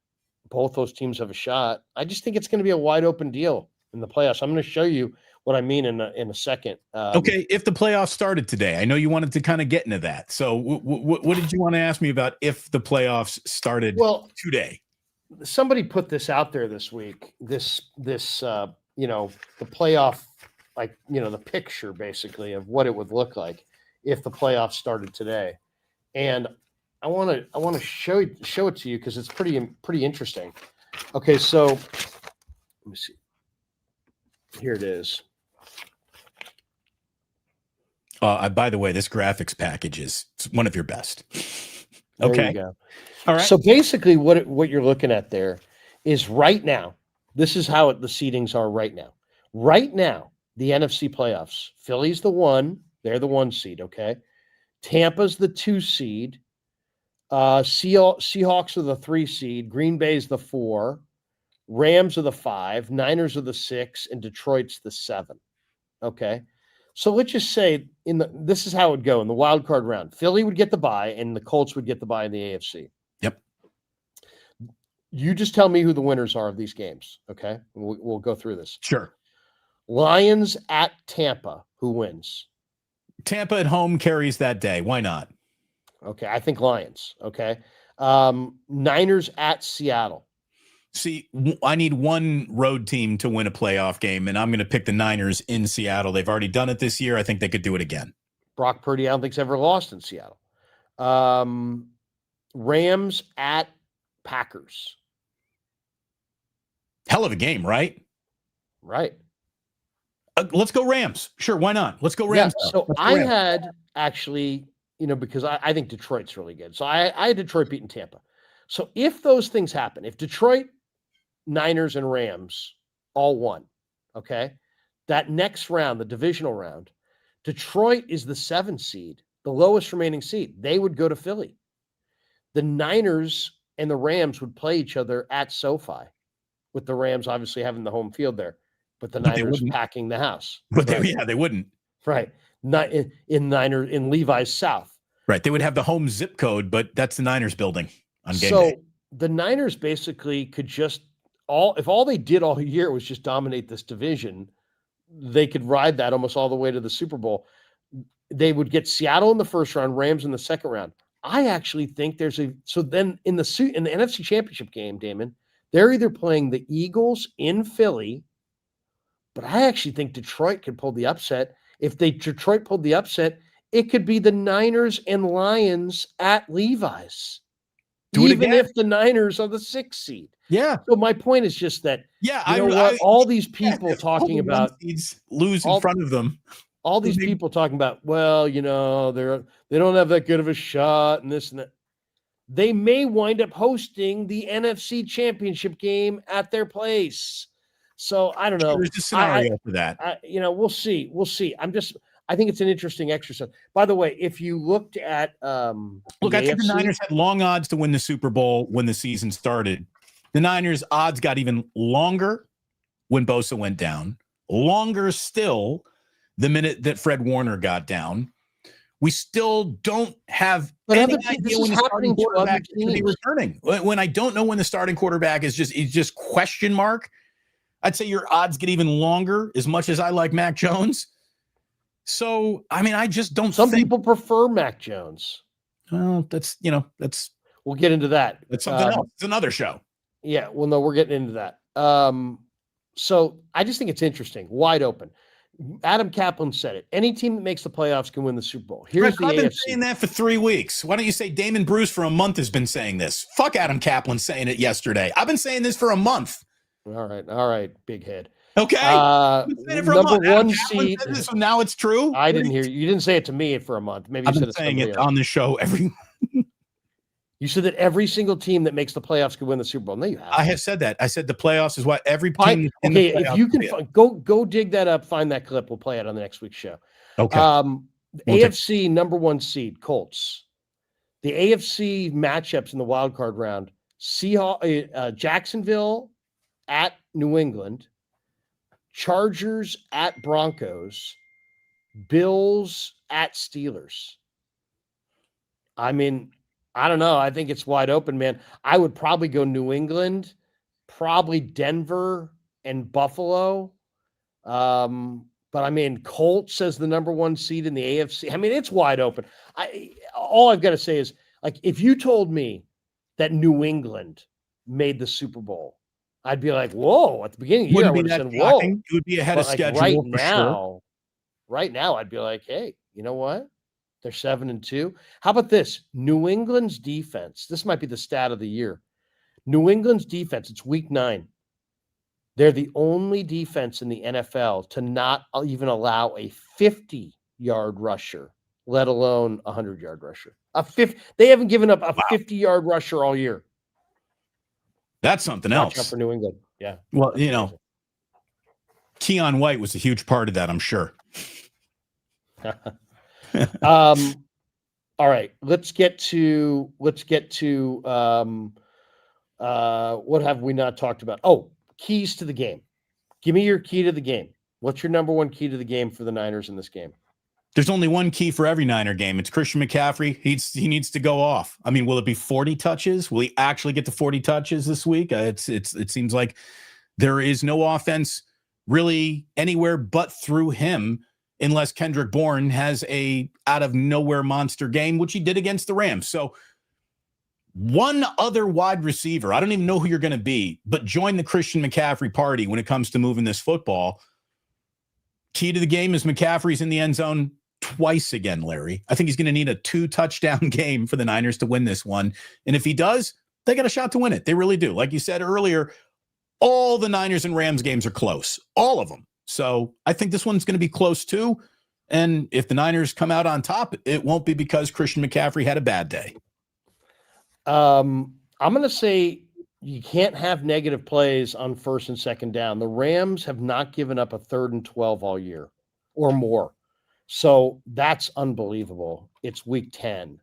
both those teams have a shot. I just think it's going to be a wide open deal in the playoffs. I'm going to show you what I mean in a second. Okay, if the playoffs started today, I know you wanted to kind of get into that. So what did you want to ask me about if the playoffs started today? Somebody put this out there this week, the playoff, the picture basically of what it would look like if the playoffs started today. And I want to show it to you because it's pretty interesting. Okay, so let me see. Here it is. By the way, this graphics package is one of your best. There Okay. you go. All right. So basically what you're looking at there is right now, this is how the seedings are right now. Right now, the NFC playoffs, Philly's the 1, they're the 1 seed, okay? Tampa's the 2 seed. Seahawks are the 3 seed, Green Bay's the 4, Rams are the 5, Niners are the 6, and Detroit's the 7. Okay. So let's just say this is how it would go in the wild card round. Philly would get the bye, and the Colts would get the bye in the AFC. Yep. You just tell me who the winners are of these games. Okay. We'll go through this. Sure. Lions at Tampa. Who wins? Tampa at home carries that day. Why not? Okay. I think Lions. Okay. Niners at Seattle. See, I need one road team to win a playoff game, and I'm going to pick the Niners in Seattle. They've already done it this year. I think they could do it again. Brock Purdy, I don't think's ever lost in Seattle. Rams at Packers. Hell of a game, right? Right. Let's go Rams. Sure, why not? Let's go Rams. Yeah, so I had actually, because I think Detroit's really good. So I had Detroit beating Tampa. So if those things happen, if Detroit, Niners, and Rams all won, okay, that next round, the divisional round, Detroit is the 7th seed, the lowest remaining seed. They would go to Philly. The Niners and the Rams would play each other at SoFi, with the Rams obviously having the home field there, but the Niners packing the house. But they wouldn't. Right. Not in Levi's South. Right. They would have the home zip code, but that's the Niners building on game day. So the Niners basically could just if all they did all year was just dominate this division, they could ride that almost all the way to the Super Bowl. They would get Seattle in the first round, Rams in the second round. I actually think so then in the NFC Championship game, Damon, they're either playing the Eagles in Philly, but I actually think Detroit could pull the upset. If Detroit pulled the upset, it could be the Niners and Lions at Levi's. Even if the Niners are the 6th seed. Yeah. So my point is just that, all these people talking about lose in front of them. All these people talking about, well, they don't have that good of a shot and this and that. They may wind up hosting the NFC Championship game at their place. So I don't know. There's a scenario for that. We'll see. We'll see. I think it's an interesting exercise. By the way, if you looked at I think the Niners had long odds to win the Super Bowl when the season started. The Niners' odds got even longer when Bosa went down. Longer still the minute that Fred Warner got down. We still don't have any idea when the starting quarterback is going to be returning. When I don't know when the starting quarterback is just question mark, I'd say your odds get even longer as much as I like Mac Jones. So, I just don't Some people prefer Mac Jones. Well, that's we'll get into that. That's something else. It's another show. Yeah, well, no, we're getting into that. So I just think it's interesting. Wide open. Adam Kaplan said it. Any team that makes the playoffs can win the Super Bowl. Here's the AFC. I've been saying that for 3 weeks. Why don't you say Damon Bruce for a month has been saying this? Fuck Adam Kaplan saying it yesterday. I've been saying this for a month. All right, big head. Okay. Number 1 seed. So now it's true. I didn't hear you. You didn't say it to me for a month. Maybe you said it saying it on the show every. You said that every single team that makes the playoffs could win the Super Bowl. No, you haven't. I have said that. I said the playoffs is what every team. Okay, if you can go dig that up, find that clip. We'll play it on the next week's show. Okay. AFC number 1 seed Colts. The AFC matchups in the wild card round: Jacksonville at New England, Chargers at Broncos, Bills at Steelers. I don't know. I think it's wide open, man. I would probably go New England, probably Denver and Buffalo. But Colts as the number 1 seed in the AFC. It's wide open. All I've got to say is, if you told me that New England made the Super Bowl, I'd be like, whoa, at the beginning of the year, I would have said, whoa. It would be ahead of schedule. Right now, I'd be like, hey, you know what? They're 7-2. How about this? New England's defense. This might be the stat of the year. New England's defense, it's week 9. They're the only defense in the NFL to not even allow a 50-yard rusher, let alone a 100-yard rusher. They haven't given up a 50-yard rusher all year. That's something else. Watch out for New England. Yeah. Well, Keon White was a huge part of that, I'm sure. All right, let's get to what have we not talked about? Oh, keys to the game. Give me your key to the game. What's your number one key to the game for the Niners in this game? There's only one key for every Niner game. It's Christian McCaffrey. He needs to go off. I mean, will it be 40 touches? Will he actually get to 40 touches this week? It seems like there is no offense really anywhere but through him, unless Kendrick Bourne has a out of nowhere monster game, which he did against the Rams. So one other wide receiver, I don't even know who you're going to be, but join the Christian McCaffrey party when it comes to moving this football. Key to the game is McCaffrey's in the end zone twice again, Larry. I think he's going to need a 2-touchdown game for the Niners to win this one. And if he does, they got a shot to win it. They really do. Like you said earlier, all the Niners and Rams games are close, all of them. So I think this one's going to be close too. And if the Niners come out on top, it won't be because Christian McCaffrey had a bad day. I'm going to say you can't have negative plays on first and second down. The Rams have not given up a 3rd and 12 all year or more. So that's unbelievable. It's week 10.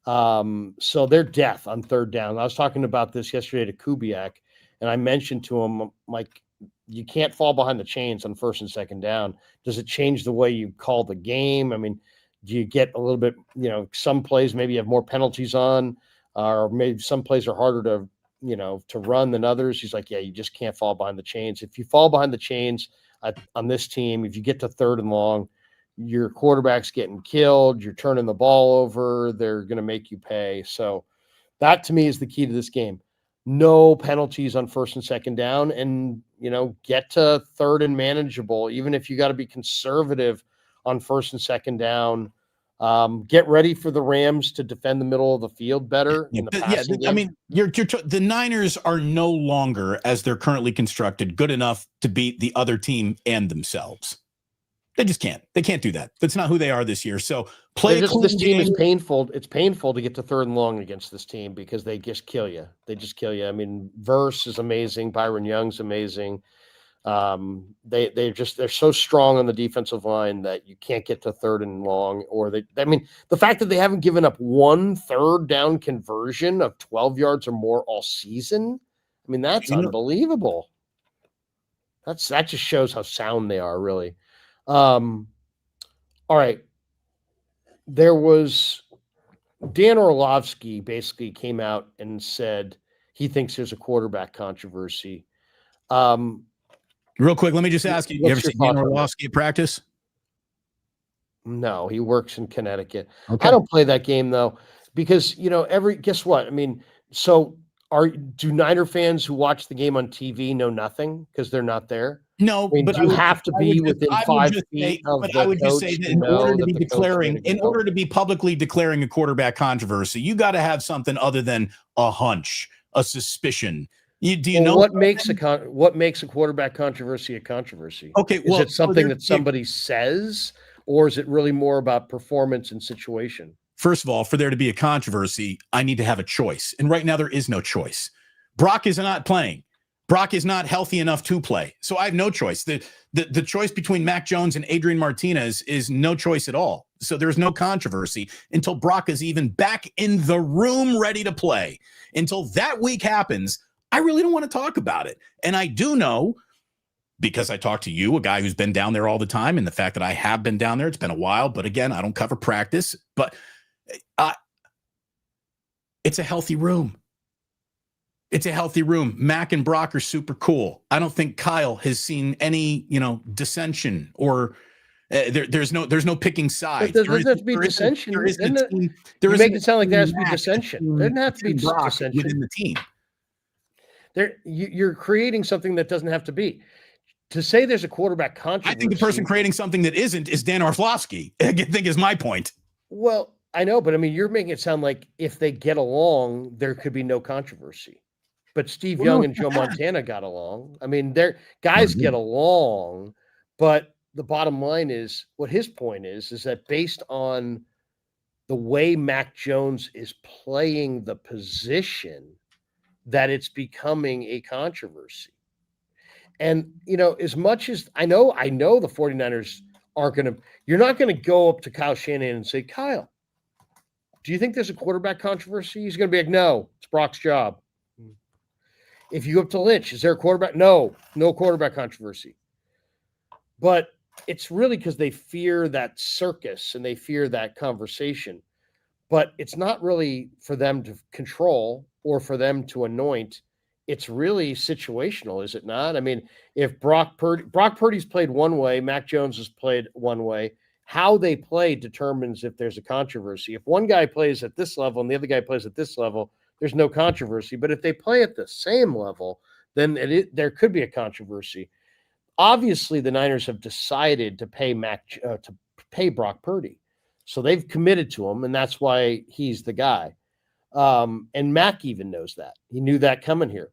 So they're death on 3rd down. I was talking about this yesterday to Kubiak, and I mentioned to him, like, you can't fall behind the chains on 1st and 2nd down. Does it change the way you call the game? I mean, do you get a little bit, some plays maybe you have more penalties on, or maybe some plays are harder to run than others? He's like, yeah, you just can't fall behind the chains. If you fall behind the chains on this team, if you get to 3rd and long, your quarterback's getting killed, you're turning the ball over, they're going to make you pay. So that to me is the key to this game. No penalties on 1st and 2nd down, and, get to 3rd and manageable, even if you got to be conservative on 1st and 2nd down. Get ready for the Rams to defend the middle of the field better. In the passing game. I mean, the Niners are no longer, as they're currently constructed, good enough to beat the other team and themselves. They just can't. They can't do that. That's not who they are this year. So this team is painful. It's painful to get to 3rd and long against this team because they just kill you. I mean, Verse is amazing. Byron Young's amazing. They're so strong on the defensive line that you can't get to 3rd and long. The fact that they haven't given up 1 3rd down conversion of 12 yards or more all season, I mean, that's unbelievable. That just shows how sound they are, really. All right. There was Dan Orlovsky basically came out and said he thinks there's a quarterback controversy. Real quick, let me just ask you ever seen Dan Orlovsky at practice? No, he works in Connecticut. Okay. I don't play that game though, because guess what? I mean, so do Niner fans who watch the game on TV know nothing because they're not there? No, I mean, but you have to be within 5 feet of the coach. I would just say that in order to be publicly declaring a quarterback controversy, you got to have something other than a hunch, a suspicion. What makes a quarterback controversy a controversy? Okay, is it something that somebody says, or is it really more about performance and situation? First of all, for there to be a controversy, I need to have a choice, and right now there is no choice. Brock is not playing. Brock is not healthy enough to play. So I have no choice. The choice between Mac Jones and Adrian Martinez is no choice at all. So there's no controversy until Brock is even back in the room ready to play. Until that week happens, I really don't want to talk about it. And I do know, because I talked to you, a guy who's been down there all the time, and the fact that I have been down there, it's been a while. But again, I don't cover practice. But it's a healthy room. It's a healthy room. Mac and Brock are super cool. I don't think Kyle has seen any, dissension or there's no picking sides. There doesn't have to be dissension. You make it sound like there has to be dissension. There doesn't have to be dissension within the team. You're creating something that doesn't have to be. To say there's a quarterback controversy. I think the person creating something that isn't is Dan Orlovsky. I think is my point. Well, I know, but I mean, you're making it sound like if they get along, there could be no controversy. But Steve Young and Joe Montana got along. I mean, guys get along, but the bottom line is what his point is that based on the way Mac Jones is playing the position, that it's becoming a controversy. And, as much as I know the 49ers you're not going to go up to Kyle Shanahan and say, Kyle, do you think there's a quarterback controversy? He's going to be like, no, it's Brock's job. If you go up to Lynch, is there a quarterback? No quarterback controversy. But it's really because they fear that circus and they fear that conversation. But it's not really for them to control or for them to anoint. It's really situational, is it not? I mean, if Brock Purdy's played one way, Mac Jones has played one way. How they play determines if there's a controversy. If one guy plays at this level and the other guy plays at this level, there's no controversy. But if they play at the same level, then there could be a controversy. Obviously, the Niners have decided to pay Brock Purdy, so they've committed to him, and that's why he's the guy. And Mac even knows that. He knew that coming here,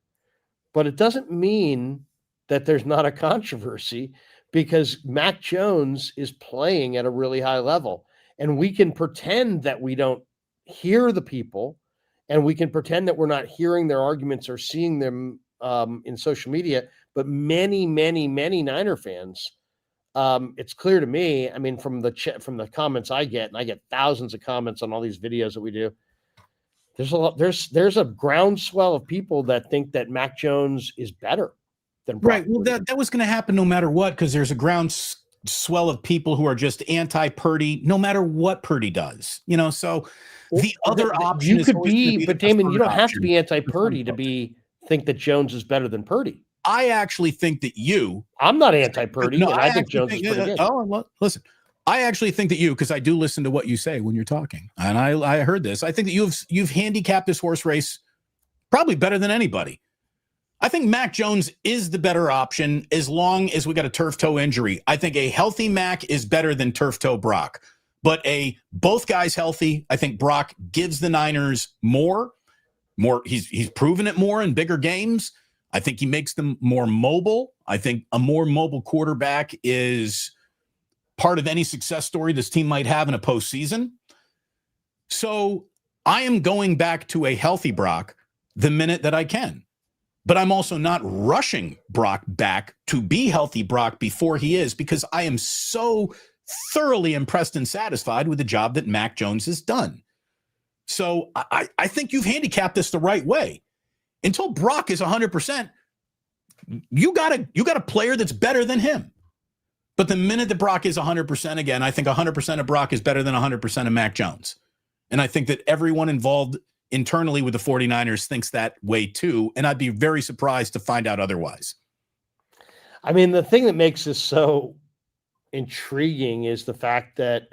but it doesn't mean that there's not a controversy because Mac Jones is playing at a really high level, and we can pretend that we don't hear the people, and we can pretend that we're not hearing their arguments or seeing them in social media. But many, many, many Niner fans, it's clear to me. I mean, from the comments I get, and I get thousands of comments on all these videos that we do. There's a groundswell of people that think that Mac Jones is better than Brock Right. Well, that was going to happen no matter what, because there's a groundswell of people who are just anti-Purdy, no matter what Purdy does. So the other option you could be, but Damon, you don't have to be anti-Purdy to think that Jones is better than Purdy. I actually think that I'm not anti-Purdy, and I think Jones is pretty good. Well, listen, I actually think that because I do listen to what you say when you're talking, and I heard this. I think that you've handicapped this horse race probably better than anybody. I think Mac Jones is the better option as long as we got a turf toe injury. I think a healthy Mac is better than turf toe Brock. But both guys healthy, I think Brock gives the Niners more. He's proven it more in bigger games. I think he makes them more mobile. I think a more mobile quarterback is part of any success story this team might have in a postseason. So I am going back to a healthy Brock the minute that I can. But I'm also not rushing Brock back to be healthy Brock before he is, because I am so thoroughly impressed and satisfied with the job that Mac Jones has done. So I think you've handicapped this the right way. Until Brock is 100%, you got a player that's better than him. But the minute that Brock is 100% again, I think 100% of Brock is better than 100% of Mac Jones. And I think that everyone involved internally with the 49ers thinks that way too. And I'd be very surprised to find out otherwise. I mean, the thing that makes this so intriguing is the fact that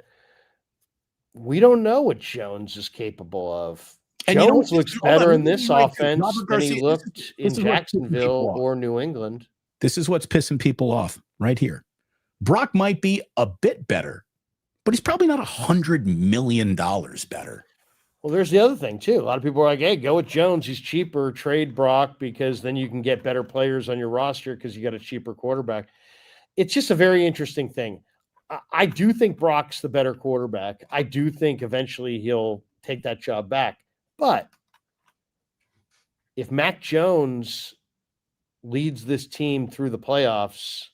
we don't know what Jones is capable of. And Jones looks better in this offense than he looked in Jacksonville or New England. This is what's pissing people off right here. Brock might be a bit better, but he's probably not $100 million better. Well, there's the other thing, too. A lot of people are like, hey, go with Jones. He's cheaper. Trade Brock because then you can get better players on your roster because you got a cheaper quarterback. It's just a very interesting thing. I do think Brock's the better quarterback. I do think eventually he'll take that job back. But if Mac Jones leads this team through the playoffs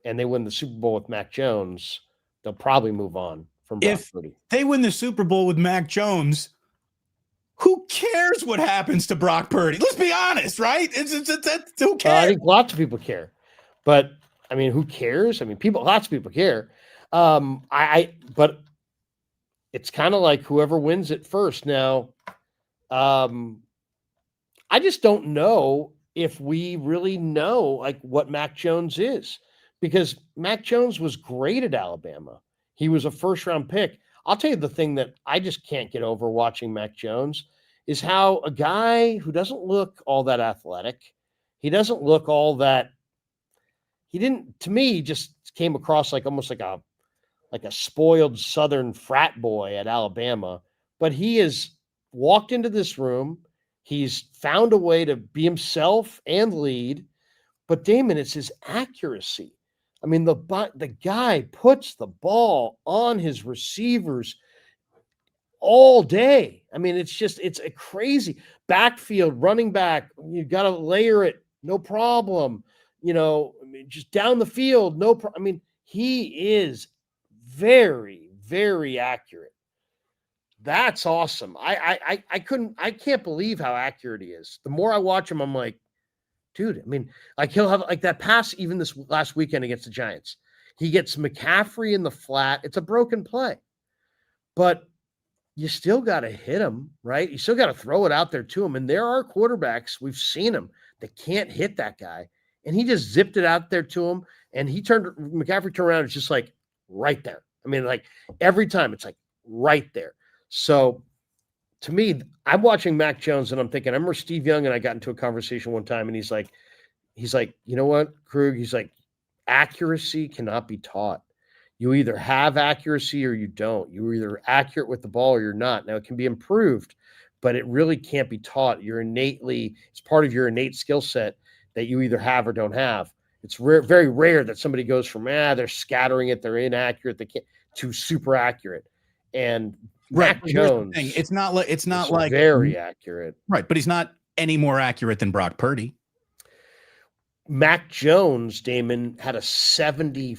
and they win the Super Bowl with Mac Jones, they'll probably move on from Brock Purdy. If they win the Super Bowl with Mac Jones, who cares what happens to Brock Purdy? Let's be honest, right? Who cares? I think lots of people care. But, I mean, who cares? I mean, lots of people care. But it's kind of like whoever wins it first. Now, I just don't know if we really know like what Mac Jones is, because Mac Jones was great at Alabama. He was a first-round pick. I'll tell you the thing that I just can't get over watching Mac Jones is how a guy who doesn't look all that athletic, he doesn't look all that, to me, he just came across like almost like a spoiled Southern frat boy at Alabama. But he has walked into this room. He's found a way to be himself and lead. But Damon, it's his accuracy. I mean, the guy puts the ball on his receivers all day. I mean, it's a crazy backfield running back. You got to layer it. No problem. Just down the field. No problem. I mean, he is very, very accurate. That's awesome. I can't believe how accurate he is. The more I watch him, I'm like, dude, I mean, like he'll have like that pass even this last weekend against the Giants. He gets McCaffrey in the flat. It's a broken play, but you still got to hit him, right? You still got to throw it out there to him. And there are quarterbacks, we've seen them, that can't hit that guy. And he just zipped it out there to him. And McCaffrey turned around. It's just like right there. I mean, like every time it's like right there. So to me, I'm watching Mac Jones and I'm thinking, I remember Steve Young and I got into a conversation one time and he's like, you know what, Krug? He's like, accuracy cannot be taught. You either have accuracy or you don't. You're either accurate with the ball or you're not. Now, it can be improved, but it really can't be taught. It's part of your innate skill set that you either have or don't have. It's very rare that somebody goes from, they're scattering it, they're inaccurate, to super accurate. And Mac Jones, it's not like very accurate. Right, but he's not any more accurate than Brock Purdy. Mac Jones, Damon, had a 74%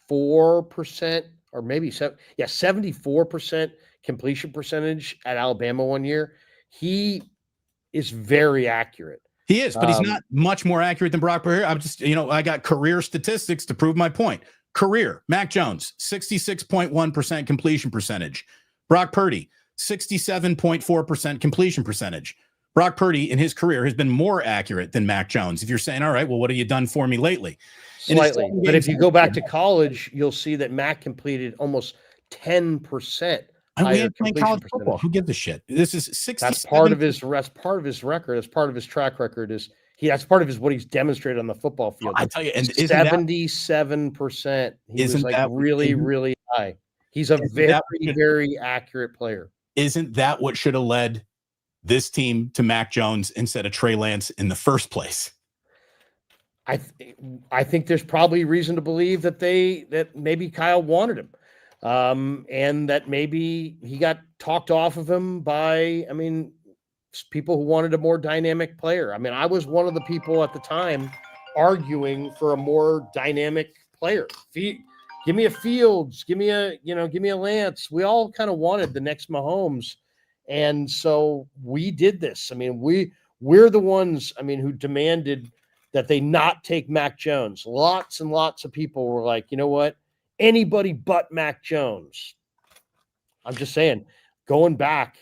or maybe 74% completion percentage at Alabama one year. He is very accurate. He is, but he's not much more accurate than Brock Purdy. I'm just, I got career statistics to prove my point. Career, Mac Jones, 66.1% completion percentage. Brock Purdy, 67.4% completion percentage. Brock Purdy in his career has been more accurate than Mac Jones. If you're saying, all right, well, what have you done for me lately? Slightly. But if you go back to college, you'll see that Mac completed almost 10%. We had playing college football. Who gives a shit? This is 60. That's part of his record. That's part of his track record. That's part of what he's demonstrated on the football field. I tell you, and 77%. He was like really high. He's a very accurate player. Isn't that what should have led this team to Mac Jones instead of Trey Lance in the first place? I think there's probably reason to believe that maybe Kyle wanted him, and that maybe he got talked off of him by, people who wanted a more dynamic player. I was one of the people at the time arguing for a more dynamic player. Give me a Fields, give me a Lance. We all kind of wanted the next Mahomes. And so we did this. We're the ones, who demanded that they not take Mac Jones. Lots and lots of people were like, you know what? Anybody but Mac Jones. I'm just saying, going back,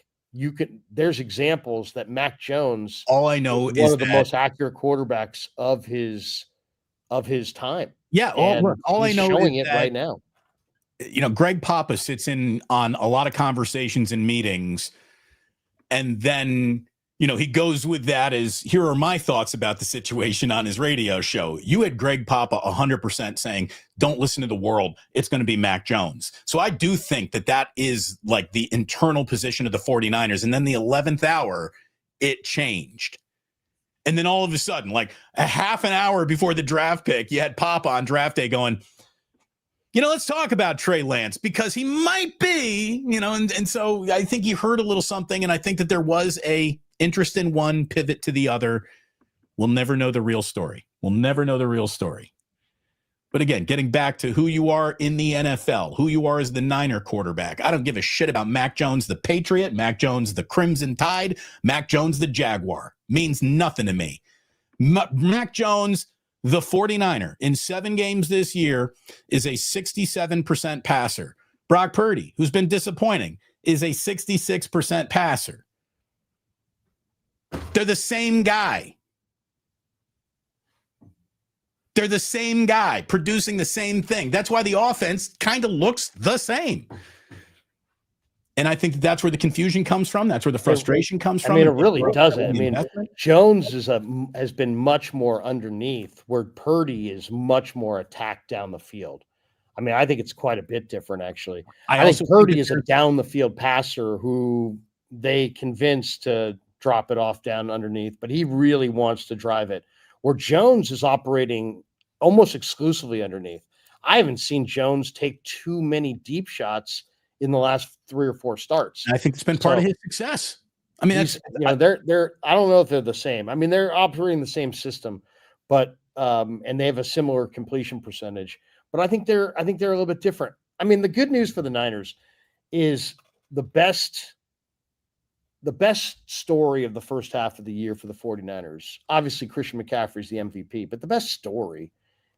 there's examples that Mac Jones, all I know, is one of the most accurate quarterbacks of his time. Yeah, all I know showing is it right now. Greg Papa sits in on a lot of conversations and meetings, and then he goes with that as, here are my thoughts about the situation on his radio show. You had Greg Papa 100% saying, don't listen to the world. It's going to be Mac Jones. So I do think that is like the internal position of the 49ers. And then the 11th hour, it changed. And then all of a sudden, like a half an hour before the draft pick, you had Papa on draft day going, let's talk about Trey Lance because he might be, and so I think he heard a little something. And I think that there was a interest in one, pivot to the other. We'll never know the real story. But again, getting back to who you are in the NFL, who you are as the Niner quarterback. I don't give a shit about Mac Jones, the Patriot, Mac Jones, the Crimson Tide, Mac Jones, the Jaguar. Means nothing to me. Mac Jones, the 49er, in 7 games this year, is a 67% passer. Brock Purdy, who's been disappointing, is a 66% passer. They're the same guy. They're the same guy producing the same thing. That's why the offense kind of looks the same. And I think that's where the confusion comes from. That's where the frustration comes from. It really doesn't. Jones has been much more underneath, where Purdy is much more attacked down the field. I think it's quite a bit different, actually. I think Purdy is a down the field passer who they convinced to drop it off down underneath, but he really wants to drive it. Where Jones is operating almost exclusively underneath. I haven't seen Jones take too many deep shots in the last 3 or 4 starts. I think it's been part of his success. They're I don't know if they're the same. They're operating the same system, but and they have a similar completion percentage. But I think they're a little bit different. The good news for the Niners is the best story of the first half of the year for the 49ers. Obviously, Christian McCaffrey's the MVP, but the best story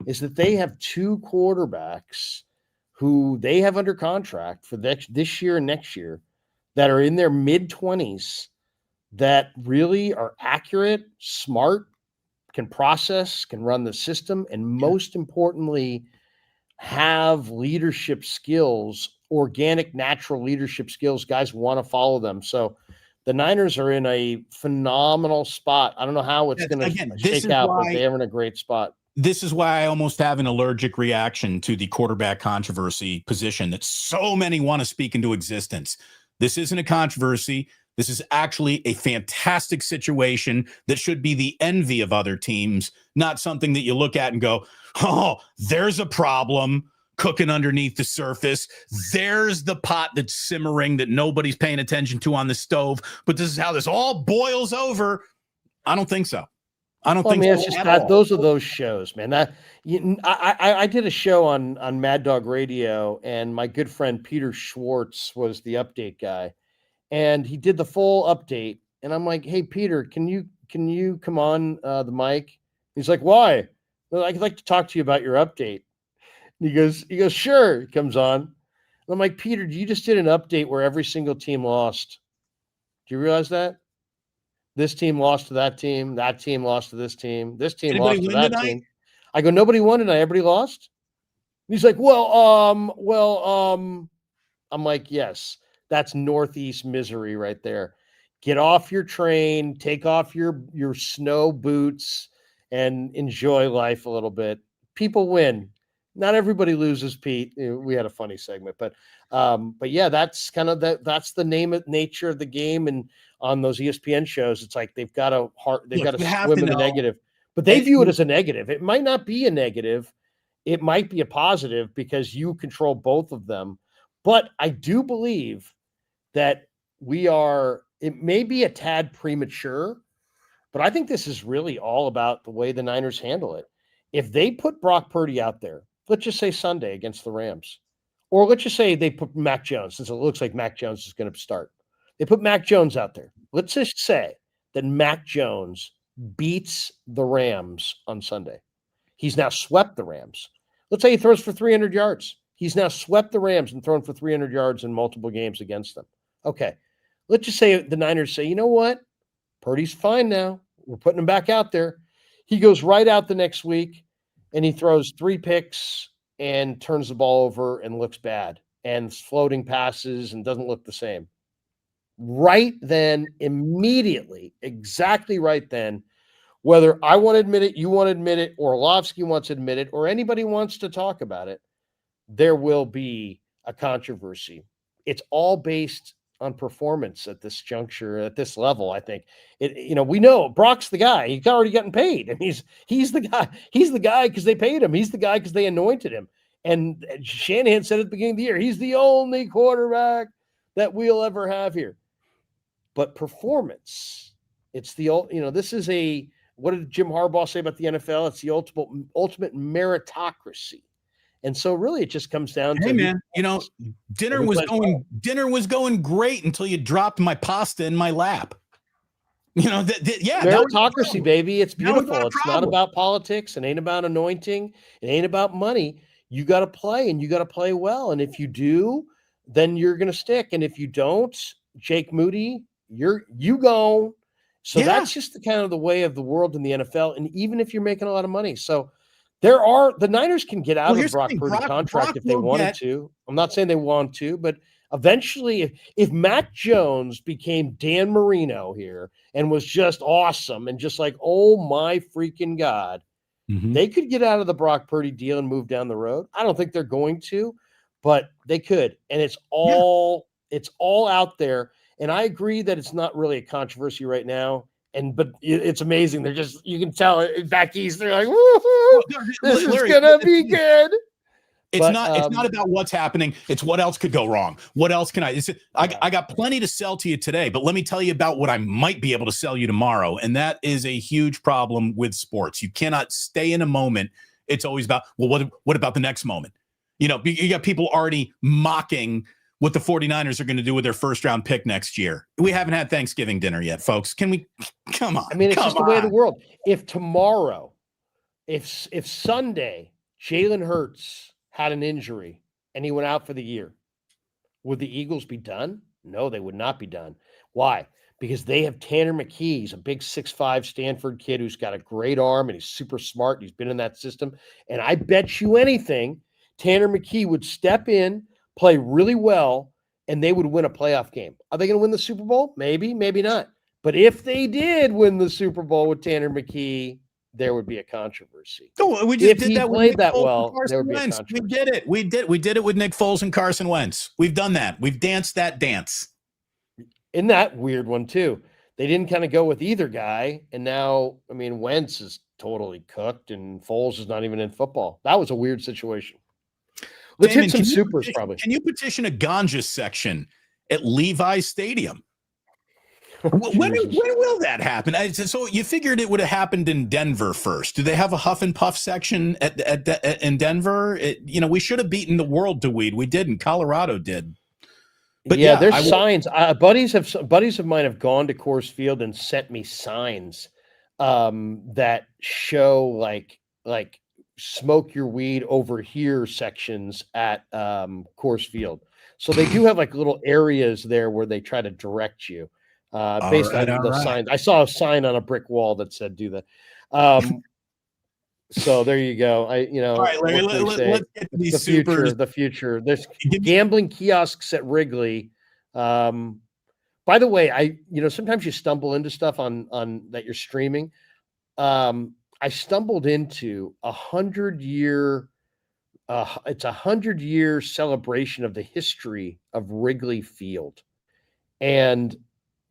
is that they have two quarterbacks who they have under contract for this year and next year that are in their mid-20s that really are accurate, smart, can process, can run the system, and most importantly, have leadership skills, organic, natural leadership skills. Guys want to follow them. So the Niners are in a phenomenal spot. I don't know how it's going to shake out, but they're in a great spot. This is why I almost have an allergic reaction to the quarterback controversy position that so many want to speak into existence. This isn't a controversy. This is actually a fantastic situation that should be the envy of other teams, not something that you look at and go, oh, there's a problem cooking underneath the surface. There's the pot that's simmering that nobody's paying attention to on the stove. But this is how this all boils over. I don't think so. I don't think so. It's just that those are those shows, man. I did a show on Mad Dog Radio, and my good friend Peter Schwartz was the update guy. And he did the full update, and I'm like, "Hey, Peter, can you come on the mic?" He's like, "Why?" Well, I'd like to talk to you about your update. And he goes, "Sure." He comes on. And I'm like, "Peter, you just did an update where every single team lost. Do you realize that? This team lost to that team lost to this team lost to that team." I go, "Nobody won tonight. Everybody lost." And he's like, I'm like, "Yes." That's Northeast misery right there. Get off your train, take off your snow boots, and enjoy life a little bit. People win. Not everybody loses, Pete. We had a funny segment, but yeah, that's kind of that's the nature of the game. And on those ESPN shows, it's like they've got to swim in the negative, but they view it as a negative. It might not be a negative. It might be a positive because you control both of them. But I do believe that it may be a tad premature, but I think this is really all about the way the Niners handle it. If they put Brock Purdy out there, let's just say Sunday against the Rams, or let's just say they put Mac Jones, since it looks like Mac Jones is going to start. They put Mac Jones out there. Let's just say that Mac Jones beats the Rams on Sunday. He's now swept the Rams. Let's say he throws for 300 yards. He's now swept the Rams and thrown for 300 yards in multiple games against them. Okay, let's just say the Niners say, you know what? Purdy's fine now. We're putting him back out there. He goes right out the next week, and he throws 3 picks and turns the ball over and looks bad and floating passes and doesn't look the same. Right then, immediately, exactly right then, whether I want to admit it, you want to admit it, or Orlovsky wants to admit it, or anybody wants to talk about it, there will be a controversy. It's all based on performance at this juncture, at this level. I think we know Brock's the guy. He's already gotten paid, and he's the guy. He's the guy because they paid him. He's the guy because they anointed him. And Shanahan said at the beginning of the year, he's the only quarterback that we'll ever have here. But performance, it's this is what did Jim Harbaugh say about the NFL? It's the ultimate meritocracy. And so really it just comes down to, hey man, dinner was going great until you dropped my pasta in my lap. Meritocracy, baby. It's beautiful. It's not about politics. It ain't about anointing. It ain't about money. You got to play, and you got to play well. And if you do, then you're going to stick. And if you don't, Jake Moody, you go. So that's just the kind of the way of the world in the NFL. And even if you're making a lot of money. So the Niners can get out of the Brock Purdy contract if they wanted to. I'm not saying they want to, but eventually if Mac Jones became Dan Marino here and was just awesome and just like, oh my freaking God, they could get out of the Brock Purdy deal and move down the road. I don't think they're going to, but they could. And it's all out there. And I agree that it's not really a controversy right now. But it's amazing. They're just, you can tell back east, they're like, woo-hoo, this is gonna be good. It's not about what's happening. It's what else could go wrong. What else can I got plenty to sell to you today, but let me tell you about what I might be able to sell you tomorrow. And that is a huge problem with sports. You cannot stay in a moment. It's always about, well, what about the next moment? You got people already mocking what the 49ers are going to do with their first round pick next year. We haven't had Thanksgiving dinner yet, folks. Can we come on? I mean, it's just the way of the world. If tomorrow If Sunday Jalen Hurts had an injury and he went out for the year, would the Eagles be done? No, they would not be done. Why? Because they have Tanner McKee. He's a big 6'5" Stanford kid who's got a great arm and he's super smart. And he's been in that system. And I bet you anything, Tanner McKee would step in, play really well, and they would win a playoff game. Are they going to win the Super Bowl? Maybe, maybe not. But if they did win the Super Bowl with Tanner McKee, there would be a controversy. No, we just If did he that played with that Nick Foles well, and Carson there would be a Wentz. controversy. We did it. We did it with Nick Foles and Carson Wentz. We've done that. We've danced that dance. In that weird one too. They didn't kind of go with either guy, and now I mean Wentz is totally cooked, and Foles is not even in football. That was a weird situation. Let's Damon, hit some supers, probably. Can you petition a ganja section at Levi's Stadium? When will that happen? So you figured it would have happened in Denver first. Do they have a Huff and Puff section in Denver? We should have beaten the world to weed. We didn't. Colorado did. But yeah, there's signs. Buddies of mine have gone to Coors Field and sent me signs that show like smoke your weed over here sections at Coors Field. So they do have like little areas there where they try to direct you based on the signs. I saw a sign on a brick wall that said do that. So there you go. All right, Larry, let's get to these the future. There's gambling kiosks at Wrigley. By the way, sometimes you stumble into stuff on that you're streaming. I stumbled into 100-year. It's 100-year celebration of the history of Wrigley Field, and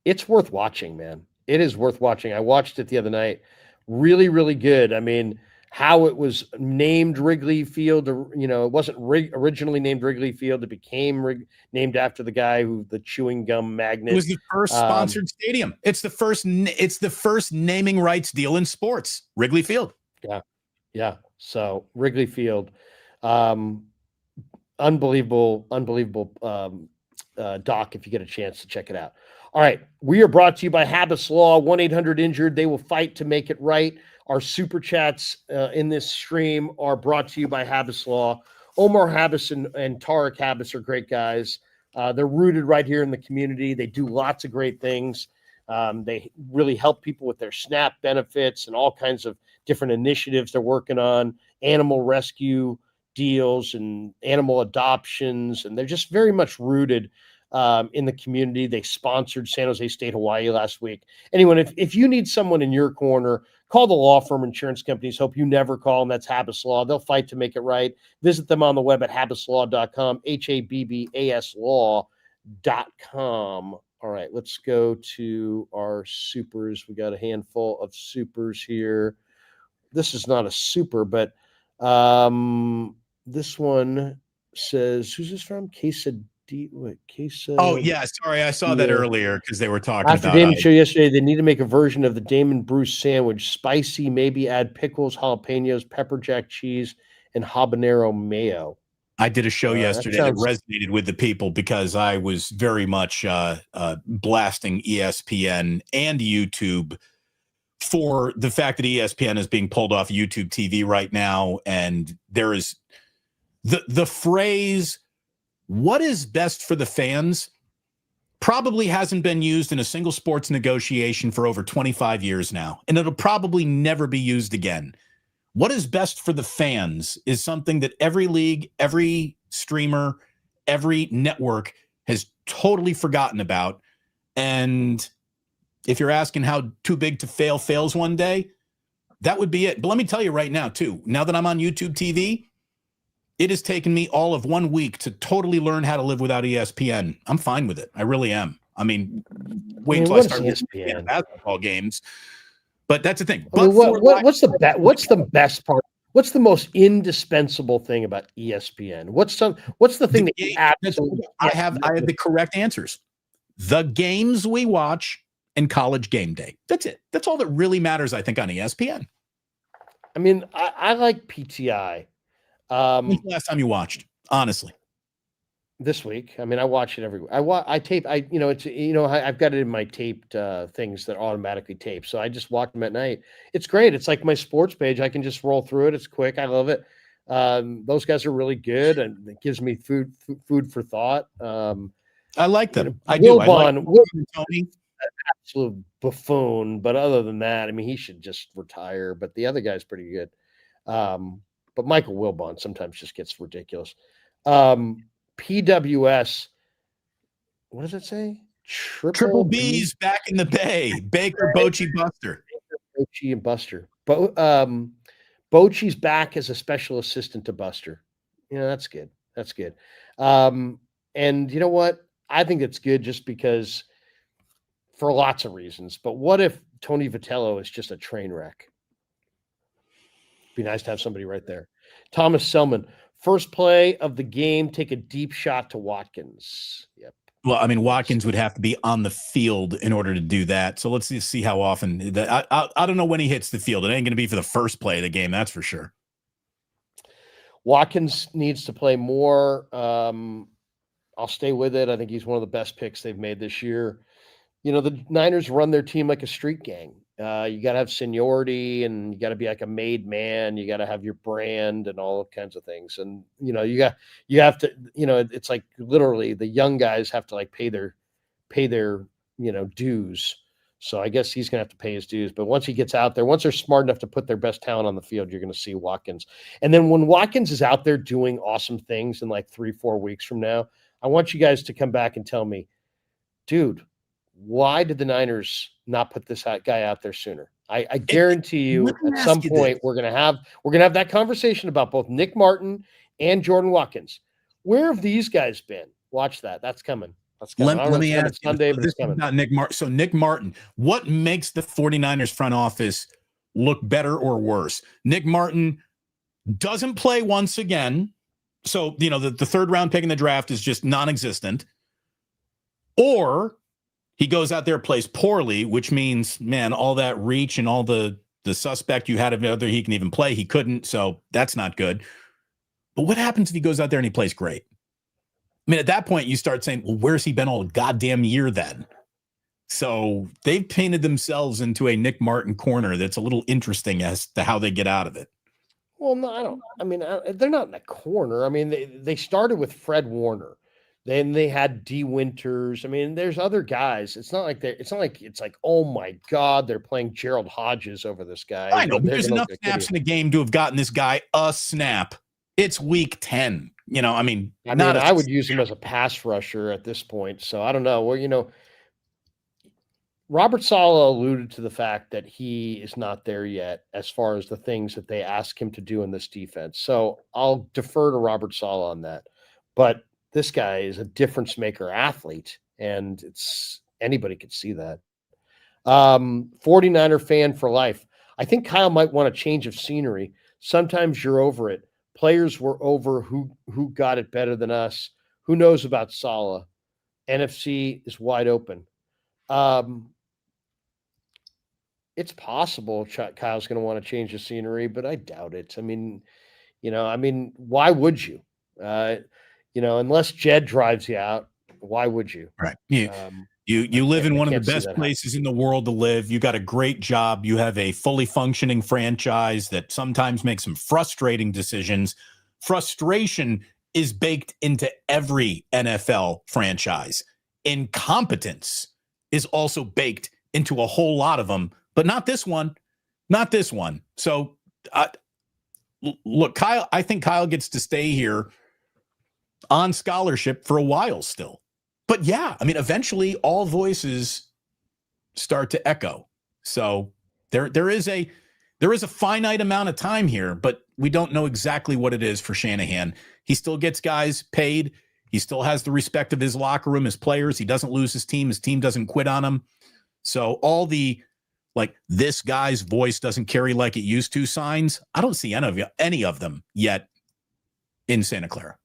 it's worth watching, man. It is worth watching. I watched it the other night. Really, really good. I mean, how it was named Wrigley Field, it wasn't originally named Wrigley Field. It became named after the guy the chewing gum magnate. It was the first sponsored stadium. It's the first naming rights deal in sports. Wrigley Field. Yeah. So Wrigley Field, unbelievable doc. If you get a chance to check it out. All right, we are brought to you by Habbas Law. 1-800-INJURED. They will fight to make it right. Our super chats in this stream are brought to you by Habbas Law. Omar Habbas and Tarek Habbas are great guys. They're rooted right here in the community. They do lots of great things. They really help people with their SNAP benefits and all kinds of different initiatives they're working on, animal rescue deals and animal adoptions. And they're just very much rooted in the community. They sponsored San Jose State, Hawaii last week. Anyone, if you need someone in your corner, call the law firm insurance companies. Hope you never call them. That's Habbas Law. They'll fight to make it right. Visit them on the web at habbaslaw.com, HABBAS law.com. All right, let's go to our supers. We got a handful of supers here. This is not a super, but this one says, who's this from? Quesadilla. Oh yeah, sorry, I saw that earlier because they were talking after about Damon show yesterday. They need to make a version of the Damon Bruce sandwich, spicy, maybe add pickles, jalapenos, pepper jack cheese, and habanero mayo. I did a show yesterday that resonated with the people because I was very much blasting ESPN and YouTube for the fact that ESPN is being pulled off YouTube TV right now, and there is the phrase "what is best for the fans" probably hasn't been used in a single sports negotiation for over 25 years now, and it'll probably never be used again. What is best for the fans is something that every league, every streamer, every network has totally forgotten about. And if you're asking how too big to fail fails one day, that would be it. But let me tell you right now, too, now that I'm on YouTube TV, it has taken me all of 1 week to totally learn how to live without ESPN. I'm fine with it. I really am. I mean, wait until I start ESPN basketball games. But that's the thing. But what's the best part? What's the most indispensable thing about ESPN? What's the thing that you absolutely I have the correct answers. The games we watch and College Game Day. That's it. That's all that really matters, I think, on ESPN. I mean, I like PTI. When's the last time you watched? Honestly. this week. I mean, I watch it every week. I tape. I've got it in my taped things that automatically tape. So I just watch them at night. It's great. It's like my sports page. I can just roll through it. It's quick. I love it. Those guys are really good, and it gives me food for thought. I like them. I do. I like Wilbon, Tony. absolute buffoon. But other than that, I mean, he should just retire. But the other guy's pretty good. But Michael Wilbon sometimes just gets ridiculous. PWS, what does it say? Triple B's back in the Bay. Baker, Bochy, Buster. Bochy and Buster. But Bochy's back as a special assistant to Buster. That's good. That's good. And you know what? I think it's good just because for lots of reasons. But what if Tony Vitello is just a train wreck? Be nice to have somebody right there. Thomas Selman, first play of the game, take a deep shot to Watkins. Yep. Well, I mean, Watkins would have to be on the field in order to do that. So let's just see how often. I don't know when he hits the field. It ain't going to be for the first play of the game, that's for sure. Watkins needs to play more. I'll stay with it. I think he's one of the best picks they've made this year. The Niners run their team like a street gang. You got to have seniority, and you got to be like a made man. You got to have your brand and all kinds of things. And, you have to, it's like literally the young guys have to like pay their, dues. So I guess he's going to have to pay his dues. But once he gets out there, once they're smart enough to put their best talent on the field, you're going to see Watkins. And then when Watkins is out there doing awesome things in like 3-4 weeks from now, I want you guys to come back and tell me, dude, why did the Niners not put this guy out there sooner? I guarantee you at some point we're gonna have that conversation about both Nick Martin and Jordan Watkins. Where have these guys been? Watch that. That's coming. That's coming. Let me ask you, Sunday, but it's coming. About Nick Martin. So Nick Martin, what makes the 49ers front office look better or worse? Nick Martin doesn't play once again. So, the third round pick in the draft is just non-existent. Or he goes out there, plays poorly, which means, man, all that reach and all the suspect you had of whether he can even play, he couldn't. So that's not good. But what happens if he goes out there and he plays great? I mean, at that point, you start saying, well, where's he been all goddamn year then? So they've painted themselves into a Nick Martin corner that's a little interesting as to how they get out of it. Well, no, I don't. I mean, they're not in a corner. I mean, they started with Fred Warner. Then they had D Winters. I mean, there's other guys. It's not like it's like, oh my God, they're playing Gerald Hodges over this guy. I know, but there's enough snaps in the game to have gotten this guy a snap. It's week 10. I would use him as a pass rusher at this point. So I don't know. Well, Robert Saleh alluded to the fact that he is not there yet as far as the things that they ask him to do in this defense. So I'll defer to Robert Saleh on that. But this guy is a difference maker athlete, and anybody could see that. 49er fan for life. I think Kyle might want a change of scenery. Sometimes you're over it. Players were over who got it better than us. Who knows about Saleh? NFC is wide open. It's possible Kyle's going to want to change the scenery, but I doubt it. I mean, why would you? Unless Jed drives you out, why would you? Right. You live in one of the best places in the world to live. You got a great job. You have a fully functioning franchise that sometimes makes some frustrating decisions. Frustration is baked into every NFL franchise. Incompetence is also baked into a whole lot of them, but not this one. Not this one. So, look, Kyle, I think Kyle gets to stay here on scholarship for a while still. But yeah, I mean, eventually all voices start to echo. So there is a finite amount of time here, but we don't know exactly what it is for Shanahan. He still gets guys paid. He still has the respect of his locker room, his players. He doesn't lose his team. His team doesn't quit on him. So all the this guy's voice doesn't carry like it used to signs, I don't see any of them yet in Santa Clara.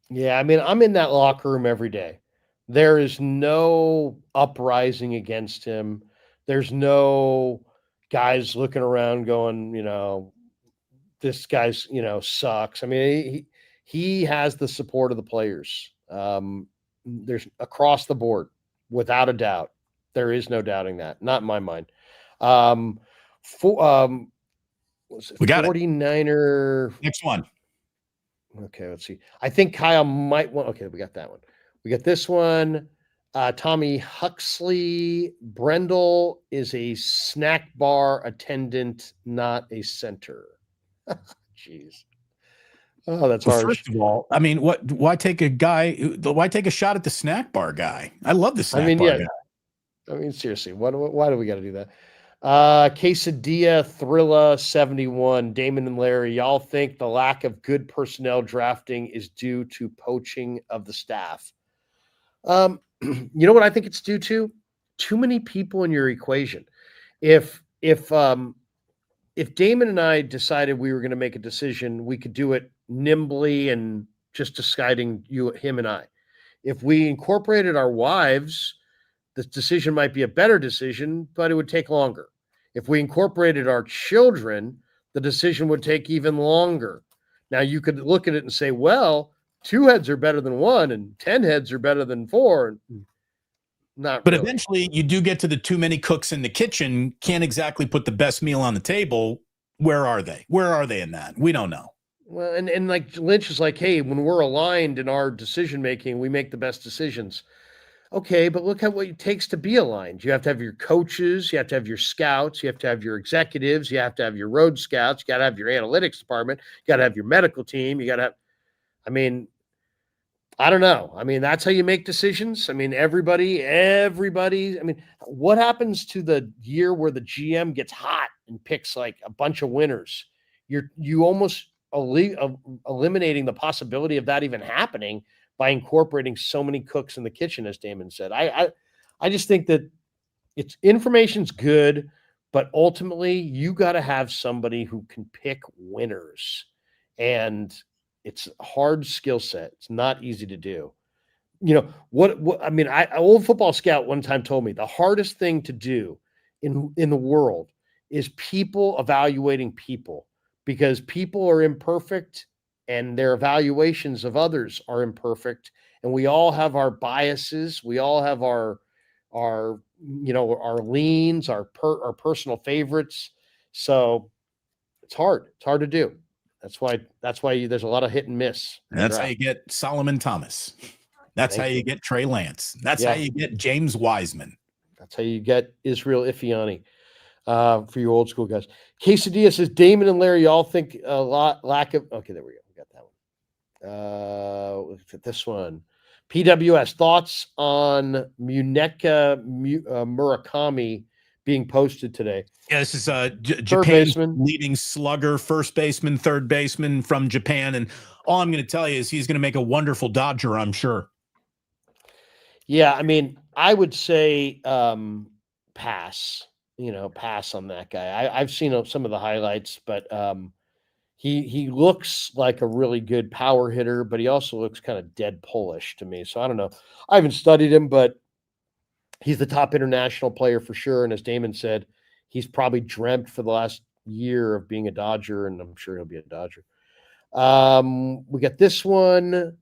Yeah, I mean, I'm in that locker room every day. There is no uprising against him. There's no guys looking around going, this guy's, sucks. I mean, he has the support of the players. There's across the board, without a doubt. There is no doubting that, not in my mind. Was it We got it. 49er? Next one. Okay, let's see. I think Kyle might want. Okay, we got that one. We got this one. Tommy Huxley Brendel is a snack bar attendant, not a center. Jeez. Oh, that's Well, harsh. first of all, I mean, why take a shot at the snack bar guy? I love the snack bar guy. I mean, seriously, why do we got to do that? Quesadilla Thrilla 71, Damon and Larry, y'all think the lack of good personnel drafting is due to poaching of the staff? You know what I think it's due to? Too many people in your equation. If Damon and I decided we were going to make a decision, we could do it nimbly and just deciding him and I. If we incorporated our wives, the decision might be a better decision, but it would take longer. If we incorporated our children, the decision would take even longer. Now, you could look at it and say, well, 2 heads are better than 1 and 10 heads are better than 4. Not but really. Eventually you do get to the too many cooks in the kitchen, can't exactly put the best meal on the table. Where are they? Where are they in that? We don't know. Well, and like Lynch is like, hey, when we're aligned in our decision making, we make the best decisions. Okay, but look at what it takes to be aligned. You have to have your coaches, you have to have your scouts, you have to have your executives, you have to have your road scouts, you got to have your analytics department, you got to have your medical team, you got to have, I mean, I don't know. I mean, that's how you make decisions. I mean, everybody, I mean, what happens to the year where the GM gets hot and picks like a bunch of winners? You almost eliminating the possibility of that even happening by incorporating so many cooks in the kitchen, as Damon said. I just think that information's good, but ultimately you got to have somebody who can pick winners, and it's a hard skill set. It's not easy to do. You know what I mean? An old football scout one time told me the hardest thing to do in the world is people evaluating people, because people are imperfect and their evaluations of others are imperfect, and we all have our biases, we all have our leans, our personal favorites. So it's hard to do. That's why there's a lot of hit and miss. That's how you get Solomon Thomas. That's how you get Trey Lance. That's how you get James Wiseman. That's how you get Israel Ifiani. For you old school guys. Quesadilla says Damon and Larry all think a lot lack of. Okay, there we go. We got that one. Look at this one. PWS thoughts on Muneka Murakami being posted today. Yeah, this is Japan's leading slugger, first baseman, third baseman from Japan, and all I'm going to tell you is he's going to make a wonderful Dodger, I'm sure. Yeah, I mean, I would say pass. Pass on that guy. I've seen some of the highlights, but he looks like a really good power hitter, but he also looks kind of dead Polish to me. So I don't know. I haven't studied him, but he's the top international player for sure. And as Damon said, he's probably dreamt for the last year of being a Dodger, and I'm sure he'll be a Dodger. We got this one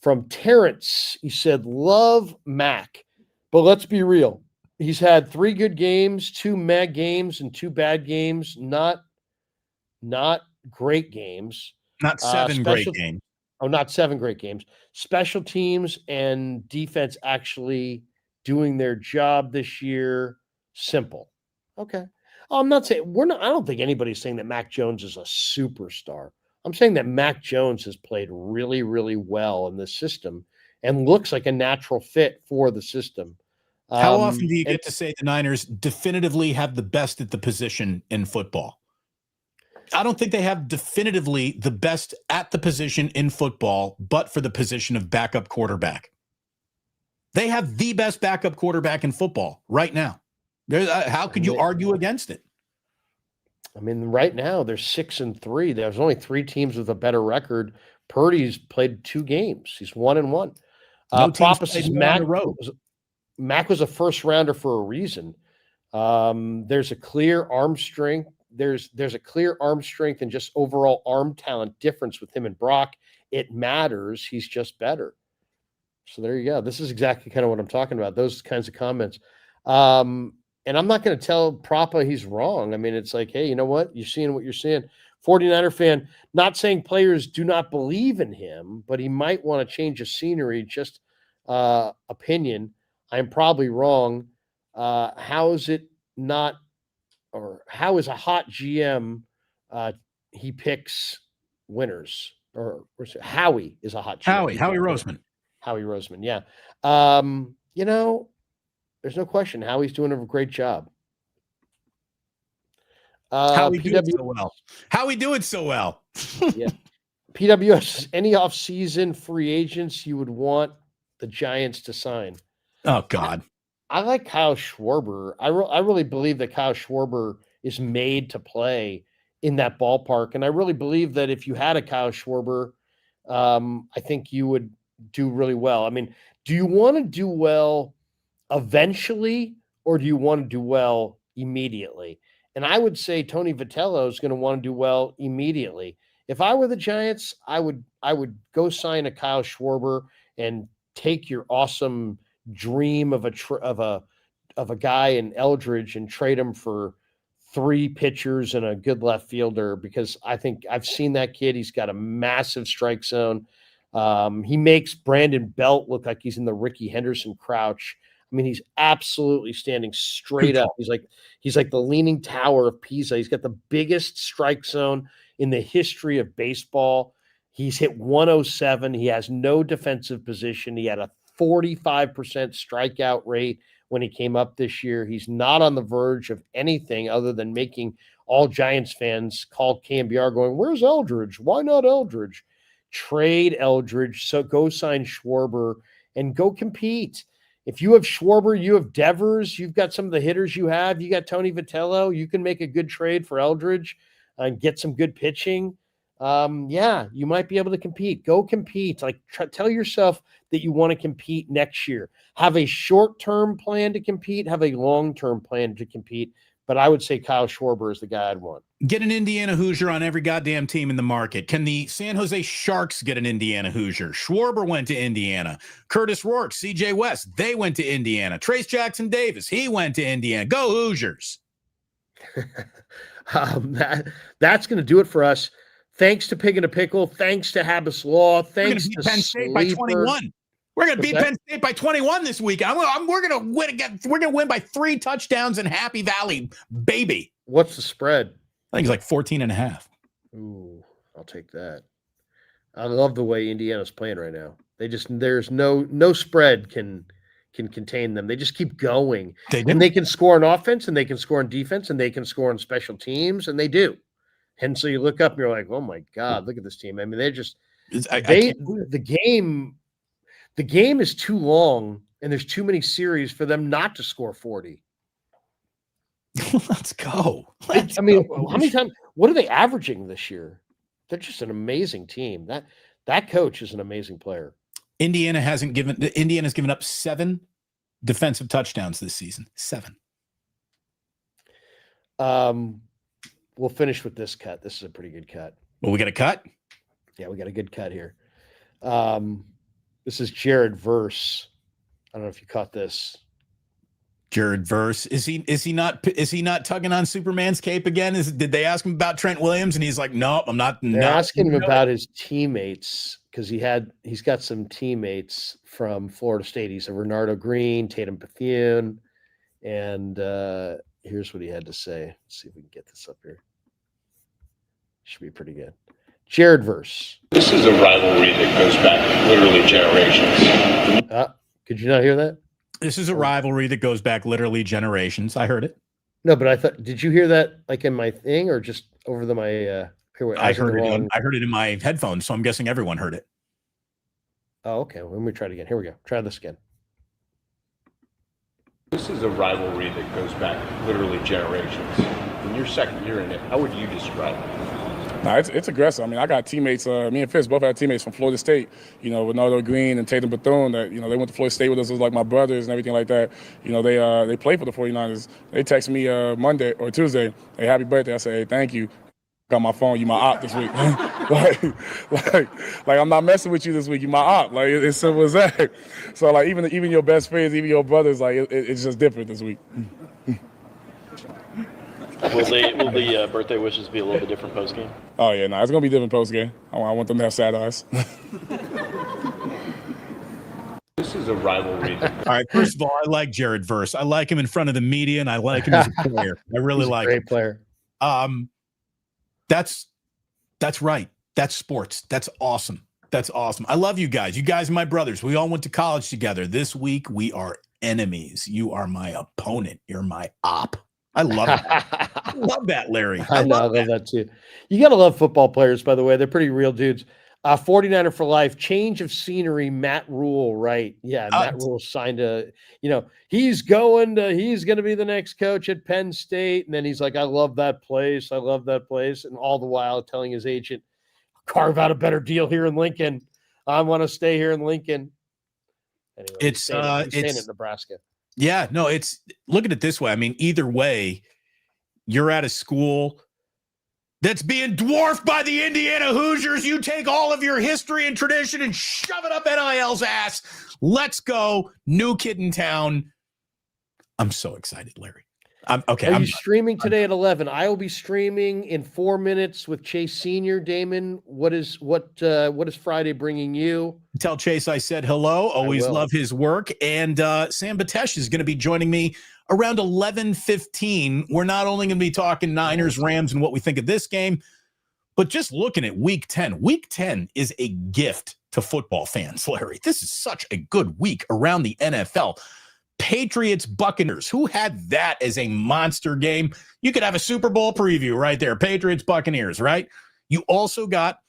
from Terrence. He said, love Mac, but let's be real. He's had 3 good games, 2 meh games, and 2 bad games. Not great games. Not 7 great games. Oh, not 7 great games. Special teams and defense actually doing their job this year. Simple. Okay. I'm not saying I don't think anybody's saying that Mac Jones is a superstar. I'm saying that Mac Jones has played really, really well in this system and looks like a natural fit for the system. How often do you get to say the Niners definitively have the best at the position in football? I don't think they have definitively the best at the position in football, but for the position of backup quarterback. They have the best backup quarterback in football right now. How could you argue against it? I mean, right now they're 6-3. There's only 3 teams with a better record. Purdy's played 2 games. He's 1-1. Mac was a first rounder for a reason. There's a clear arm strength. There's a clear arm strength and just overall arm talent difference with him and Brock. it matters. He's just better. So there you go. This is exactly kind of what I'm talking about. Those kinds of comments. And I'm not going to tell Propa he's wrong. I mean, it's like, hey, you know what? You're seeing what you're seeing. 49er fan, not saying players do not believe in him, but he might want to change the scenery. Just opinion. I'm probably wrong. How is it not, or how is a hot GM? He picks winners, or Howie is a hot GM. Howie Roseman. Howie Roseman, yeah. You know, there's no question Howie's doing a great job. Howie doing so well. Howie doing so well. Yeah. PWS, any off-season free agents you would want the Giants to sign? Oh, God. I like Kyle Schwarber. I really believe that Kyle Schwarber is made to play in that ballpark. And I really believe that if you had a Kyle Schwarber, I think you would do really well. I mean, do you want to do well eventually, or do you want to do well immediately? And I would say Tony Vitello is going to want to do well immediately. If I were the Giants, I would go sign a Kyle Schwarber and take your awesome dream of a guy in Eldridge and trade him for 3 pitchers and a good left fielder, because I think I've seen that kid. He's got a massive strike zone. He makes Brandon Belt look like he's in the Ricky Henderson crouch. I mean, he's absolutely standing straight up. He's like the Leaning Tower of Pisa. He's got the biggest strike zone in the history of baseball. He's hit 107. He has no defensive position. He had a 45% strikeout rate when he came up this year. He's not on the verge of anything other than making all Giants fans call KMBR going, "Where's Eldridge? Why not Eldridge?" Trade Eldridge, so go sign Schwarber and go compete. If you have Schwarber, you have Devers, you've got some of the hitters you have, you got Tony Vitello, you can make a good trade for Eldridge and get some good pitching. Yeah, you might be able to compete. Go compete. Like, tell yourself that you want to compete next year. Have a short-term plan to compete, have a long-term plan to compete. But I would say Kyle Schwarber is the guy I'd want. Get an Indiana Hoosier on every goddamn team in the market. Can the San Jose Sharks get an Indiana Hoosier? Schwarber went to Indiana. Curtis Rourke, CJ West, they went to Indiana. Trace Jackson Davis, he went to Indiana. Go Hoosiers. That's going to do it for us. Thanks to Pig and a Pickle. Thanks to Habbas Law. Thanks to Penn State by 21. We're going to beat Penn State by 21 this week. We're going to win again. We're going to win by 3 touchdowns in Happy Valley, baby. What's the spread? I think it's like 14.5. Ooh, I'll take that. I love the way Indiana's playing right now. There's no spread can contain them. They just keep going. And they can score on offense, and they can score on defense, and they can score on special teams, and they do. And so you look up and you're like, oh my God, look at this team. I mean, they're just the game is too long, and there's too many series for them not to score 40. Let's go. How many times? What are they averaging this year? They're just an amazing team. That coach is an amazing player. Indiana's given up 7 defensive touchdowns this season. 7. We'll finish with this cut. This is a pretty good cut. Well, we got a cut? Yeah, we got a good cut here. This is Jared Verse. I don't know if you caught this. Jared Verse. Is he not tugging on Superman's cape again? Did they ask him about Trent Williams and he's like, nope, I'm not. They're asking him about his teammates, because he's got some teammates from Florida State. He's a Renardo Green, Tatum Bethune, and here's what he had to say. Let's see if we can get this up here. Should be pretty good. Jared Verse. This is a rivalry that goes back literally generations. Could you not hear that? This is a rivalry that goes back literally generations. I heard it. No, but I thought, did you hear that like in my thing or just over my I heard it in my headphones, so I'm guessing everyone heard it. Oh, okay. Well, let me try it again. Here we go. Try this again. This is a rivalry that goes back literally generations. In your second year in it, how would you describe it? No, it's aggressive. I mean, I got teammates. Me and Fitz both had teammates from Florida State. Renardo Green and Tatum Bethune. That they went to Florida State with us. It was like my brothers and everything like that. They play for the 49ers. They text me Monday or Tuesday. Hey, happy birthday! I say, hey, thank you. Got my phone. You my op this week. like I'm not messing with you this week. You my op. Like it's simple as that. So like even your best friends, even your brothers, like it's just different this week. Will the birthday wishes be a little bit different post game? Oh yeah, no, it's gonna be different post game. I want them to have sad eyes. This is a rivalry. All right. First of all, I like Jared Verse. I like him in front of the media, and I like him as a player. I really like him. Great player. That's right. That's sports. That's awesome. That's awesome. I love you guys. You guys are my brothers. We all went to college together. This week we are enemies. You are my opponent. You're my op. I love it. I love that, Larry. I love that too. You got to love football players, by the way. They're pretty real dudes. 49er for life, change of scenery, Matt Rule, right? Yeah, Matt Rule signed he's going to be the next coach at Penn State. And then he's like, I love that place. I love that place. And all the while telling his agent, carve out a better deal here in Lincoln. I want to stay here in Lincoln. Anyway, It's staying in Nebraska. Yeah, no, look at it this way. I mean, either way, you're at a school that's being dwarfed by the Indiana Hoosiers. You take all of your history and tradition and shove it up NIL's ass. Let's go. New kid in town. I'm so excited, Larry. Are you streaming today at 11? I will be streaming in 4 minutes with Chase Senior. Damon, what is Friday bringing you? Tell Chase I said hello. Always love his work. And Sam Batesh is going to be joining me around 11:15. We're not only going to be talking Niners, Rams, and what we think of this game, but just looking at Week 10. Week 10 is a gift to football fans, Larry. This is such a good week around the NFL. Patriots, Buccaneers. Who had that as a monster game? You could have a Super Bowl preview right there. Patriots, Buccaneers, right? You also got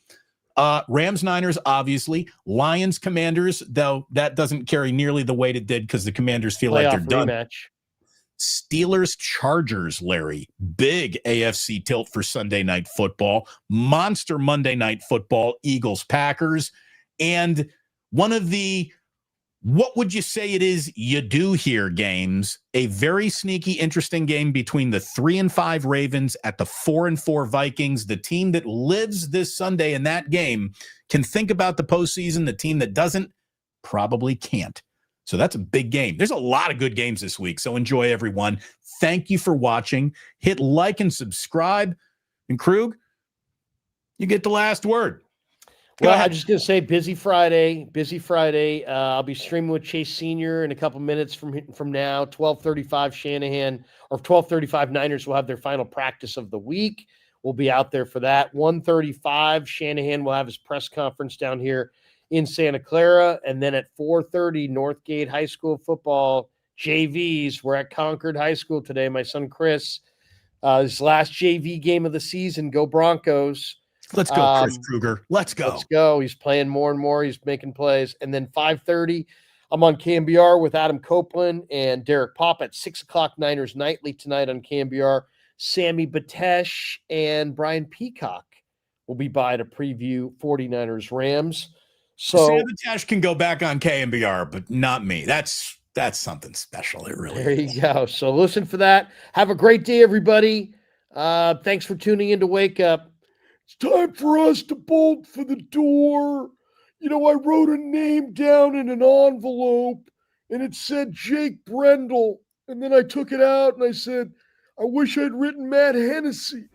Rams, Niners, obviously. Lions, Commanders, though that doesn't carry nearly the weight it did because the Commanders feel like they're done. Rematch. Steelers, Chargers, Larry. Big AFC tilt for Sunday Night Football. Monster Monday Night Football, Eagles, Packers. And one of the what would you say it is you do here games, a very sneaky, interesting game between the 3-5 Ravens at the 4-4 Vikings. The team that lives this Sunday in that game can think about the postseason. The team that doesn't probably can't. So that's a big game. There's a lot of good games this week. So enjoy, everyone. Thank you for watching. Hit like and subscribe. And Krug, you get the last word. Well, I'm just going to say busy Friday. I'll be streaming with Chase Senior in a couple minutes from now. 12:35 Shanahan or 12:35 Niners will have their final practice of the week. We'll be out there for that. 1:35 Shanahan will have his press conference down here in Santa Clara. And then at 4:30 Northgate High School football JVs. We're at Concord High School today. My son Chris, his last JV game of the season. Go Broncos. Let's go, Chris Krueger. Let's go. Let's go. He's playing more and more. He's making plays. And then 5:30, I'm on KMBR with Adam Copeland and Derek Pop at 6 o'clock Niners Nightly tonight on KMBR. Sammy Batesh and Brian Peacock will be by to preview 49ers Rams. So Sam Batesh can go back on KMBR, but not me. That's something special. It really there is. you go. So listen for that. Have a great day, everybody. Thanks for tuning in to Wake Up. It's time for us to bolt for the door. You know, I wrote a name down in an envelope, and it said Jake Brendel. And then I took it out, and I said, I wish I'd written Matt Hennessy.